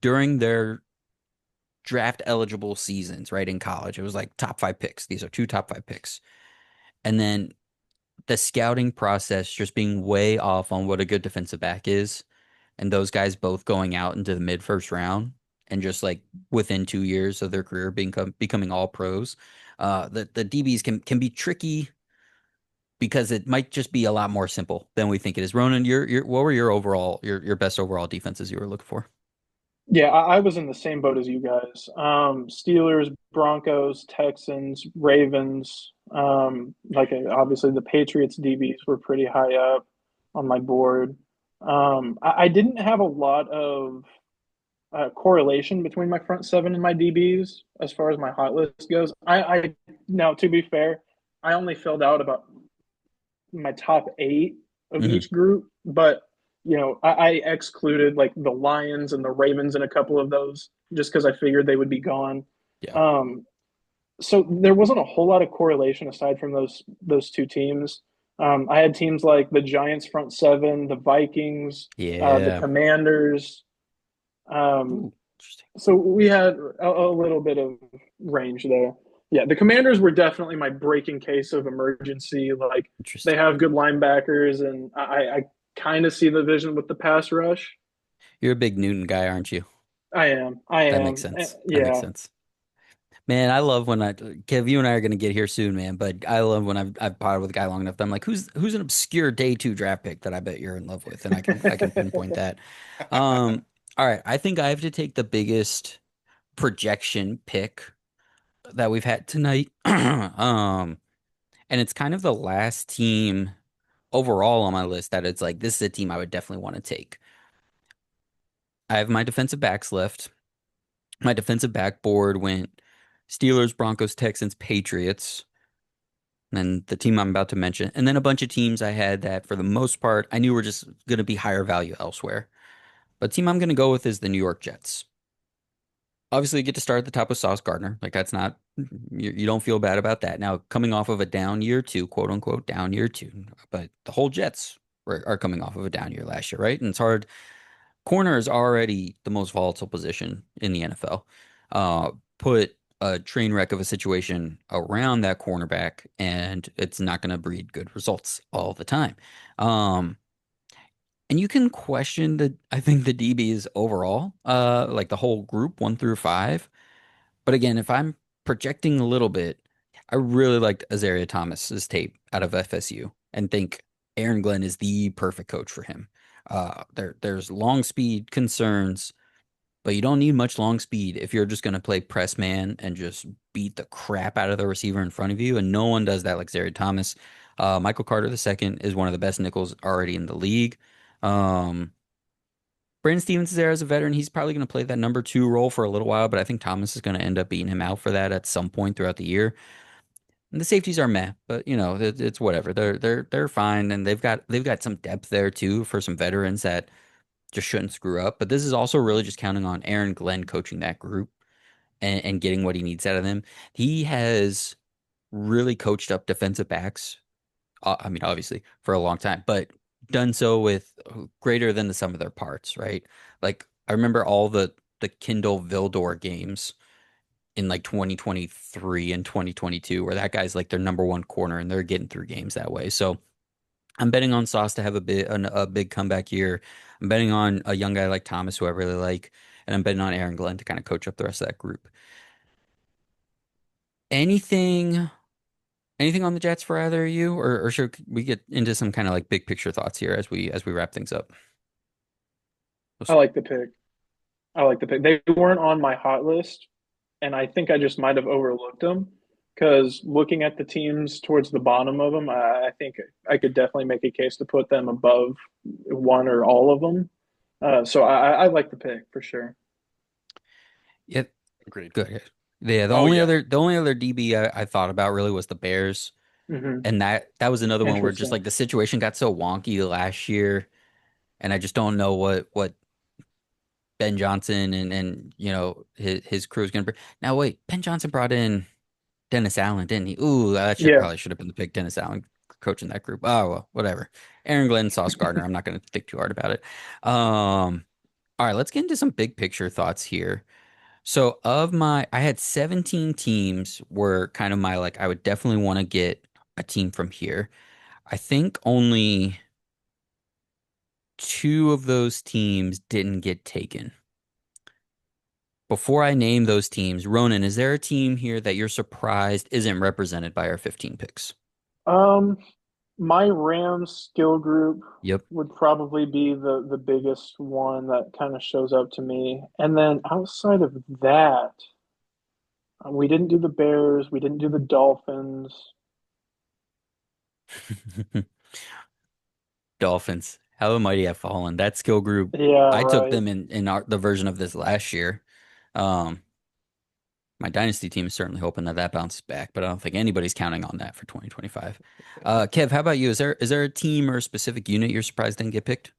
during their draft eligible seasons, right, in college, it was like top five picks. These are two top five picks. And then the scouting process just being way off on what a good defensive back is, and those guys both going out into the mid first round and just like within 2 years of their career becoming all pros. The DBs can be tricky because it might just be a lot more simple than we think it is. Ronan, your what were your overall your best overall defenses you were looking for? Yeah, I was in the same boat as you guys. Steelers, Broncos, Texans, Ravens. Obviously the Patriots DBs were pretty high up on my board. I didn't have a lot of correlation between my front seven and my DBs as far as my hot list goes. I now to be fair, I only filled out about my top eight of Hmm. each group, but I excluded like the Lions and the Ravens and a couple of those just because I figured they would be gone. Yeah. Um, so there wasn't a whole lot of correlation aside from those two teams. I had teams like the Giants front seven, the Vikings, the Yeah. Commanders. Um, Ooh, interesting. so we had a little bit of range there. Yeah, the Commanders were definitely my breaking case of emergency. Like they Interesting. have good linebackers, and I kind of see the vision with the pass rush. You're a big Newton guy, aren't you? I am. I That makes am. sense. That makes Yeah. sense. Man, I love when Kev, you and I are gonna get here soon, man. But I love when I've potted with a guy long enough that I'm like, who's an obscure day two draft pick that I bet you're in love with, and I can pinpoint that. Um, all right, I think I have to take the biggest projection pick that we've had tonight. And it's kind of the last team overall on my list that it's like this is a team I would definitely want to take. I have my defensive backs left. My defensive backboard went Steelers, Broncos, Texans, Patriots, and then the team I'm about to mention, and then a bunch of teams I had that for the most part I knew were just going to be higher value elsewhere. But the team I'm going to go with is the New York Jets. Obviously, you get to start at the top with Sauce Gardner. Like that's not you don't feel bad about that. Now, coming off of a down year two, quote unquote down year two, but the whole Jets are coming off of a down year last year, right? And it's hard. Corner is already the most volatile position in the NFL. Put a train wreck of a situation around that cornerback, and it's not going to breed good results all the time. Um, and you can question I think the DBs overall, like the whole group one through five. But again, if I'm projecting a little bit, I really liked Azaria Thomas's tape out of FSU and think Aaron Glenn is the perfect coach for him. There's long speed concerns, but you don't need much long speed if you're just going to play press man and just beat the crap out of the receiver in front of you. And no one does that like Zaire Thomas. Michael Carter II is one of the best nickels already in the league. Um, Brandon Stevens is there as a veteran. He's probably going to play that number two role for a little while, but I think Thomas is going to end up beating him out for that at some point throughout the year. And the safeties are meh, but it's whatever. They're fine, and they've got some depth there too for some veterans that just shouldn't screw up. But this is also really just counting on Aaron Glenn coaching that group. and getting what he needs out of them. He has really coached up defensive backs. I mean, obviously for a long time, but done so with greater than the sum of their parts, right? Like I remember all the Kindle Vildor games in like 2023 and 2022, where that guy's like their number one corner and they're getting through games that way. So I'm betting on Sauce to have a big comeback year. I'm betting on a young guy like Thomas, who I really like, and I'm betting on Aaron Glenn to kind of coach up the rest of that group. Anything anything on the Jets for either of you, or should we get into some kind of like big picture thoughts here as we wrap things up? I like the pick. I like the pick. They weren't on my hot list, and I think I just might have overlooked them because looking at the teams towards the bottom of them, I think I could definitely make a case to put them above one or all of them. So I like the pick for sure. Yeah, Agreed. good. Yeah, Oh yeah. the only other DB I thought about really was the Bears, Hmm. and that was another one where just Interesting. like the situation got so wonky last year, and I just don't know what Ben Johnson and his crew is gonna bring. Now wait, Ben Johnson brought in Dennis Allen, didn't he? Ooh, that should Yeah. probably should have been the pick. Dennis Allen coaching that group. Oh well, whatever. Aaron Glenn, Sauce Gardner. I'm not gonna think too hard about it. All right, let's get into some big picture thoughts here. So I had 17 teams were kind of my like I would definitely want to get a team from here. I think only two of those teams didn't get taken. Before I name those teams, Ronan, is there a team here that you're surprised isn't represented by our 15 picks? Um, my Rams skill group Yep. would probably be the biggest one that kind of shows up to me. And then outside of that, we didn't do the Bears, we didn't do the Dolphins. Dolphins. How the mighty have fallen. That skill group, Yeah, I took right. them in the version of this last year. Um, my dynasty team is certainly hoping that that bounces back, but I don't think anybody's counting on that for 2025. Kev, how about you? Is there a team or a specific unit you're surprised didn't get picked?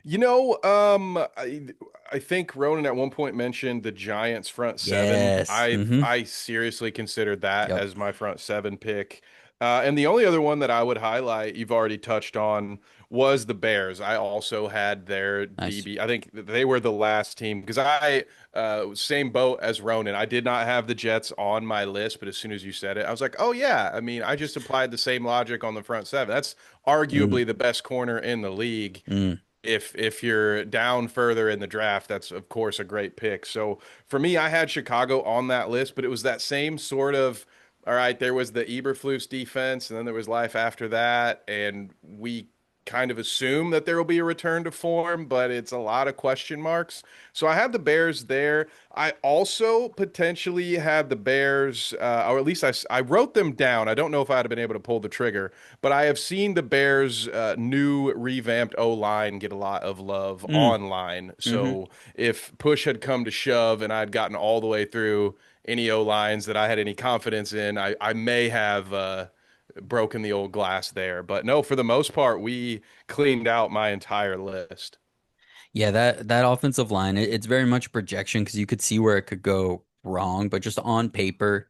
You know, I think Ronan at one point mentioned the Giants front seven. Yes. Mm-hmm. I seriously considered that Yep. as my front seven pick. And the only other one that I would highlight, you've already touched on, was the Bears. I also had their Nice. DB. I think they were the last team because same boat as Ronan. I did not have the Jets on my list, but as soon as you said it, I was like, oh yeah. I mean, I just applied the same logic on the front seven. That's Mm, arguably the best corner in the league. mm, If you're down further in the draft, that's of course a great pick. So for me, I had Chicago on that list, but it was that same sort of, all right, there was the Eberflus defense, and then there was life after that, and we kind of assume that there will be a return to form, but it's a lot of question marks. So I have the Bears there. I also potentially had the Bears, or at least I wrote them down. I don't know if I'd have been able to pull the trigger, but I have seen the Bears' new revamped O line get a lot of love mm, online. mm-hmm. So if push had come to shove and I'd gotten all the way through any O lines that I had any confidence in, I may have broken the old glass there. But no, for the most part, we cleaned out my entire list. Yeah, that offensive line, it's very much a projection because you could see where it could go wrong, but just on paper,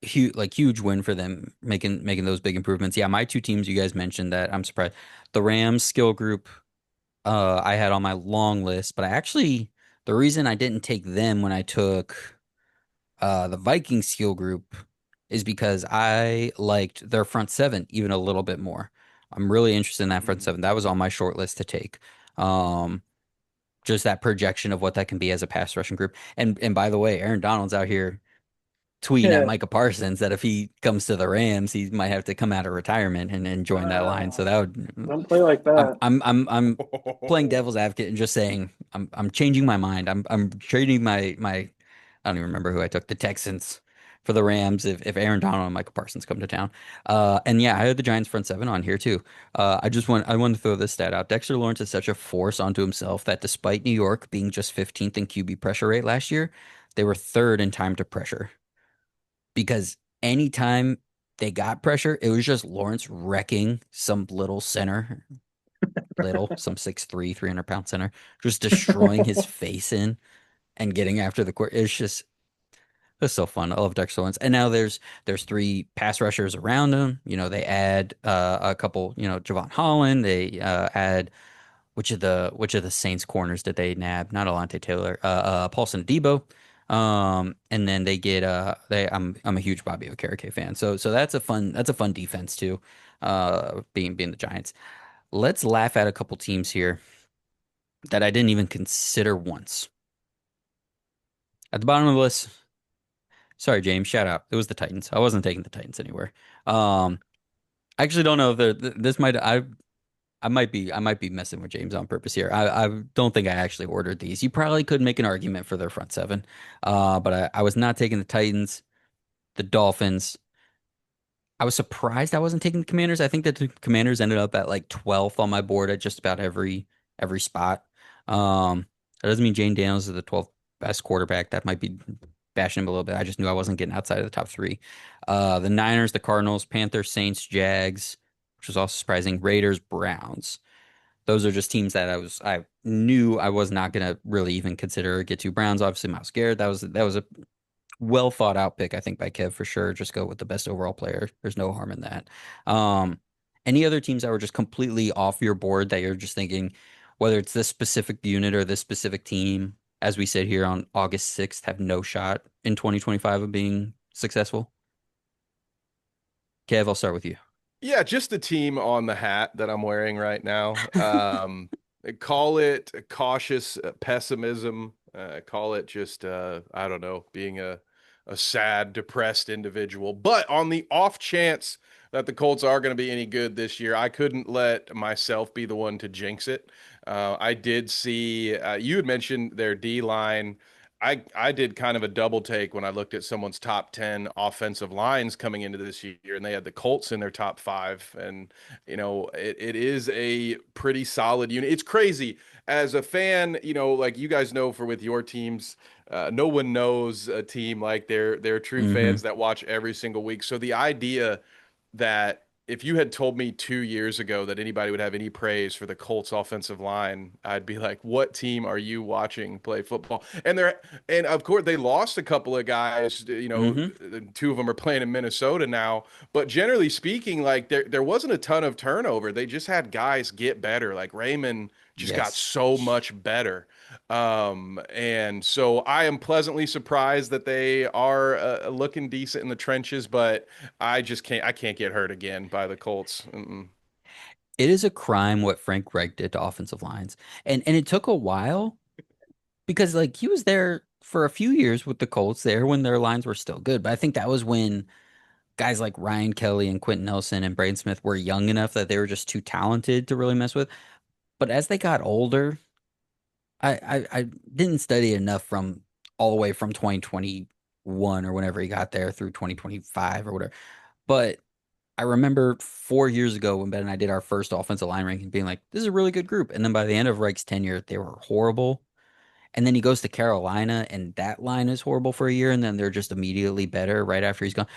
huge win for them making those big improvements. Yeah, my two teams you guys mentioned that I'm surprised. The Rams skill group I had on my long list, but I actually the reason I didn't take them when I took the Viking skill group is because I liked their front seven even a little bit more. I'm really interested in that front seven. That was on my short list to take. Um, just that projection of what that can be as a pass rushing group. And by the way, Aaron Donald's out here tweeting at Yeah. Micah Parsons that if he comes to the Rams, he might have to come out of retirement and join that line. So Uh, that would don't play like that. I'm playing devil's advocate and just saying I'm changing my mind. I'm trading my I don't even remember who I took, the Texans for the Rams if Aaron Donald and Michael Parsons come to town. And yeah, I had the Giants front seven on here too. I want to throw this stat out. Dexter Lawrence is such a force onto himself that despite New York being just 15th in QB pressure rate last year, they were third in time to pressure because anytime they got pressure, it was just Lawrence wrecking some little center, some 6'3", 300-pound center, just destroying his face in and getting after the court. It's just It's so fun. I love Dexter Lawrence. And now there's three pass rushers around him. They add a couple, Javon Holland. They add which of the Saints corners did they nab? Not Alante Taylor, Paulson Debo. And then they get I'm a huge Bobby Okereke fan. So that's a fun defense too. Being the Giants. Let's laugh at a couple teams here that I didn't even consider once. At the bottom of the list, sorry, James, shout out. It was the Titans. I wasn't taking the Titans anywhere. Um, I actually don't know if this might I might be messing with James on purpose here. I don't think I actually ordered these. You probably could make an argument for their front seven. But I was not taking the Titans, the Dolphins. I was surprised I wasn't taking the Commanders. I think that the Commanders ended up at like 12th on my board at just about every spot. That doesn't mean Jane Daniels is the 12th best quarterback. That might be bashing him a little bit. I just knew I wasn't getting outside of the top three. The Niners, the Cardinals, Panthers, Saints, Jags, which was also surprising. Raiders, Browns. Those are just teams that I knew I was not gonna really even consider or get to. Browns, obviously, Myles Garrett. That was a well thought out pick, I think, by Kev for sure. Just go with the best overall player. There's no harm in that. Um, any other teams that were just completely off your board that you're just thinking, whether it's this specific unit or this specific team, as we sit here on August 6th, have no shot in 2025 of being successful? Kev, I'll start with you. Yeah, just the team on the hat that I'm wearing right now. Call it cautious pessimism. Call it just I don't know, being a sad, depressed individual. But on the off chance that the Colts are going to be any good this year, I couldn't let myself be the one to jinx it. I did see you had mentioned their D line. I did kind of a double take when I looked at someone's top 10 offensive lines coming into this year, and they had the Colts in their top five. And, it is a pretty solid unit. It's crazy. As a fan, like you guys know for with your teams, no one knows a team like they're true Hmm. fans that watch every single week. So the idea that if you had told me 2 years ago that anybody would have any praise for the Colts offensive line, I'd be like, what team are you watching play football? And of course they lost a couple of guys, Hmm. two of them are playing in Minnesota now, but generally speaking, like there wasn't a ton of turnover. They just had guys get better. Like Raymond just got Yes. so much better. And so I am pleasantly surprised that they are looking decent in the trenches, but I can't get hurt again by the Colts. Mm-mm. It is a crime what Frank Reich did to offensive lines. And it took a while because like he was there for a few years with the Colts there when their lines were still good. But I think that was when guys like Ryan Kelly and Quentin Nelson and Braden Smith were young enough that they were just too talented to really mess with. But as they got older, I didn't study enough from all the way from 2021 or whenever he got there through 2025 or whatever. But I remember 4 years ago when Ben and I did our first offensive line ranking, being like, "This is a really good group." And then by the end of Reich's tenure, they were horrible. And then he goes to Carolina, and that line is horrible for a year, and then they're just immediately better right after he's gone.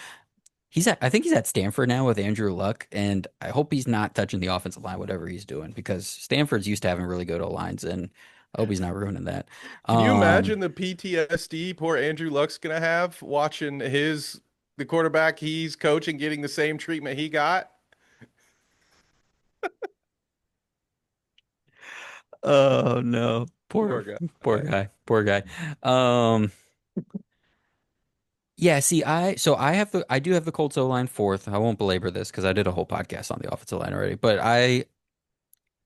I think he's at Stanford now with Andrew Luck, and I hope he's not touching the offensive line, whatever he's doing, because Stanford's used to having really good O lines, and I hope he's not ruining that. Can you Um, imagine the PTSD poor Andrew Luck's gonna have watching the quarterback he's coaching getting the same treatment he got? oh no, Poor poor, poor guy. guy, poor guy. Um, yeah, see, I do have the Colts O line fourth. I won't belabor this because I did a whole podcast on the offensive line already. But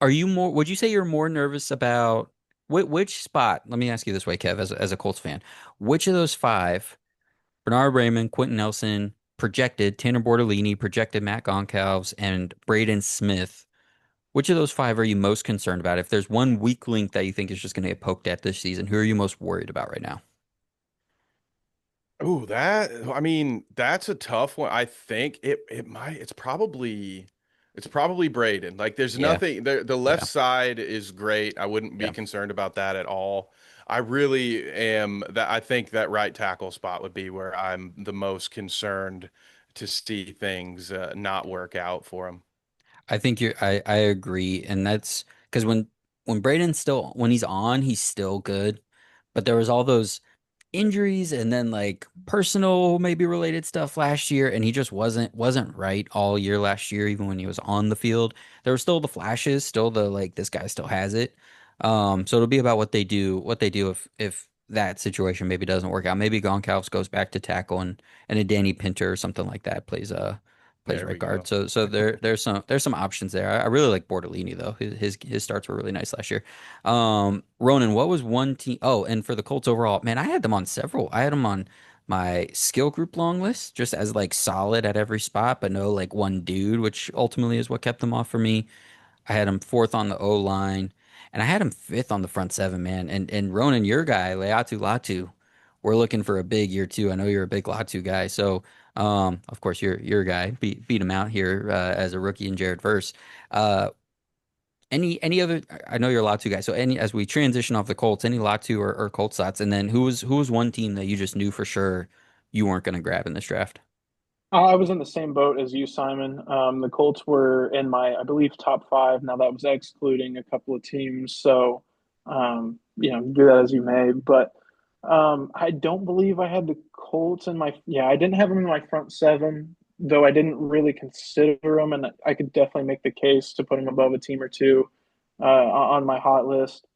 would you say you're more nervous about which spot? Let me ask you this way, Kev, as a Colts fan, which of those five, Bernard Raymond, Quentin Nelson, projected Tanner Bortolini, projected Matt Goncalves, and Braden Smith, which of those five are you most concerned about? If there's one weak link that you think is just going to get poked at this season, who are you most worried about right now? Oh, I mean, that's a tough one. I think it's probably Braden. Like there's Yeah, nothing the left yeah, side is great. I wouldn't be yeah. concerned about that at all. I really am that I think that right tackle spot would be where I'm the most concerned to see things not work out for him. I agree, and that's because when Braden's still when he's on, he's still good, but there was all those injuries and then like personal maybe related stuff last year, and he just wasn't right all year last year, even when he was on the field. There were still the flashes, still the like this guy still has it. So it'll be about what they do if that situation maybe doesn't work out. Maybe Gronkowski goes back to tackle and a Danny Pinter or something like that plays There right we guard. go. So there's some options there. I really like Bortolini though. His starts were really nice last year. Ronan, what was one team? Oh, and for the Colts overall, man, I had them on several. I had them on my skill group long list, just as like solid at every spot, but no like one dude, which ultimately is what kept them off for me. I had him fourth on the O line, and I had him fifth on the front seven, man. And Ronan, your guy, Leatu Latu, we're looking for a big year too. I know you're a big Latu guy, so of course your guy beat him out here as a rookie in Jared Verse. Uh, any other? I know you're a Latu guy, so any as we transition off the Colts, any Latu or Colts thoughts, and then who was one team that you just knew for sure you weren't going to grab in this draft? I was in the same boat as you, Simon. The Colts were in my, I believe, top five. Now that was excluding a couple of teams, so do that as you may. But I don't believe I had the Colts in my. Yeah, I didn't have them in my front seven, though I didn't really consider them, and I could definitely make the case to put them above a team or two on my hot list.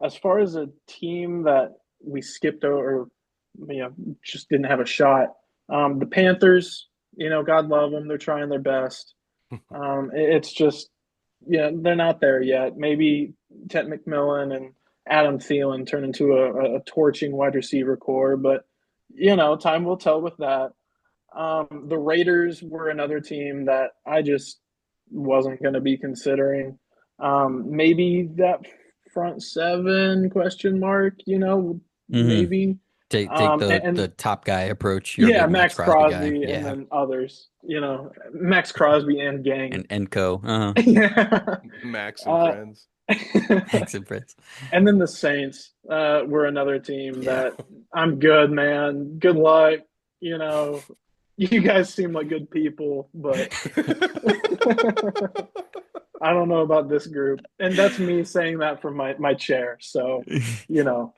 As far as a team that we skipped over, just didn't have a shot. The Panthers, God love them. They're trying their best. It's just, they're not there yet. Maybe Ted McMillan and Adam Thielen turn into a torching wide receiver core, but time will tell with that. The Raiders were another team that I just wasn't going to be considering. Maybe that front seven question mark, Hmm. maybe. Take Um, and, the and top guy approach. You're a yeah, big Max Max Crosby guy, Crosby and yeah, then others, Max Crosby and gang. and co. Yeah. Max and Uh, friends. Max and Fritz. and then the Saints were another team Yeah. that I'm good, man. Good luck. You know, you guys seem like good people, but I don't know about this group. And that's me saying that from my chair. So, you know,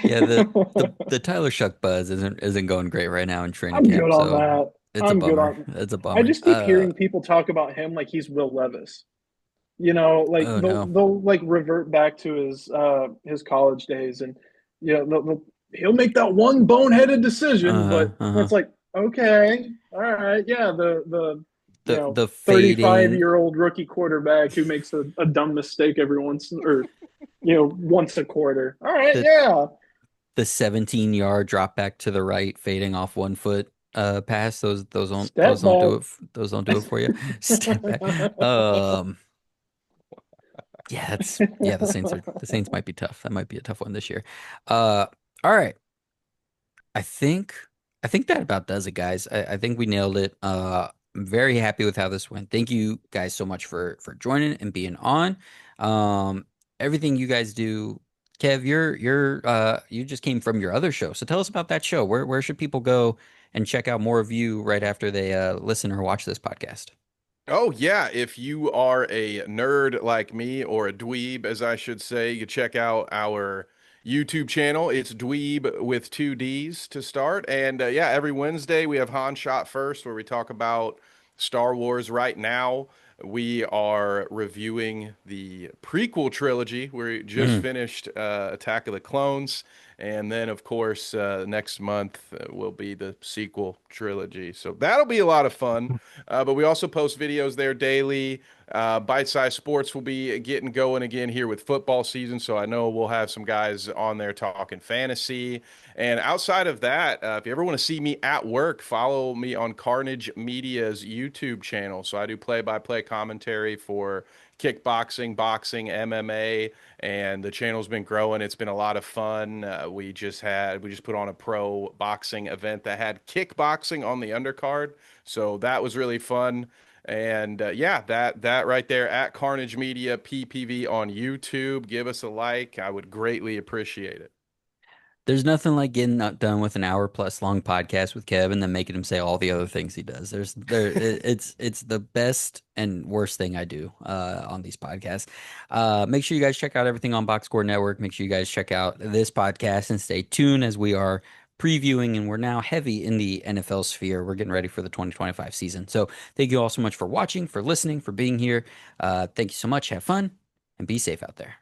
Yeah, the Tyler Shuck buzz isn't going great right now in training I'm good camp, on so that. it's a I'm good bummer. on. It's a I bummer. just keep hearing people talk about him like he's Will Levis. Like Oh they'll no. they'll like revert back to his college days, and he'll make that one boneheaded decision, Uh-huh, but uh-huh. it's like, okay, all right, yeah, the The 35 fading, year old rookie quarterback who makes a dumb mistake every once or once a quarter. All right, the yeah, the 17-yard drop back to the right, fading off 1 foot pass. Those step don't back. do it. Those don't do it for you. Step back. Um, yeah, the Saints might be tough. That might be a tough one this year. Uh, all right. I think I think that about does it, guys. I think we nailed it. I'm very happy with how this went. Thank you guys so much for joining and being on. Um, everything you guys do, Kev, you just came from your other show. So tell us about that show. Where should people go and check out more of you right after they listen or watch this podcast? Oh yeah, if you are a nerd like me or a dweeb, as I should say, you check out our YouTube channel. It's Dweeb with two D's to start. And yeah, every Wednesday we have Han Shot First, where we talk about Star Wars. Right now, we are reviewing the prequel trilogy. We just Mm, finished Attack of the Clones. And then, of course, next month will be the sequel trilogy. So that'll be a lot of fun. But we also post videos there daily. Bite Size Sports will be getting going again here with football season. So I know we'll have some guys on there talking fantasy. And outside of that, if you ever want to see me at work, follow me on Carnage Media's YouTube channel. So I do play-by-play commentary for kickboxing, boxing, MMA, and the channel's been growing. It's been a lot of fun. We just put on a pro boxing event that had kickboxing on the undercard. So that was really fun. And yeah, that right there at Carnage Media PPV on YouTube. Give us a like. I would greatly appreciate it. There's nothing like getting done with an hour plus long podcast with Kev and then making him say all the other things he does. It's the best and worst thing I do on these podcasts. Make sure you guys check out everything on Box Score Network. Make sure you guys check out this podcast and stay tuned as we are previewing and we're now heavy in the NFL sphere. We're getting ready for the 2025 season. So thank you all so much for watching, for listening, for being here. Thank you so much. Have fun and be safe out there.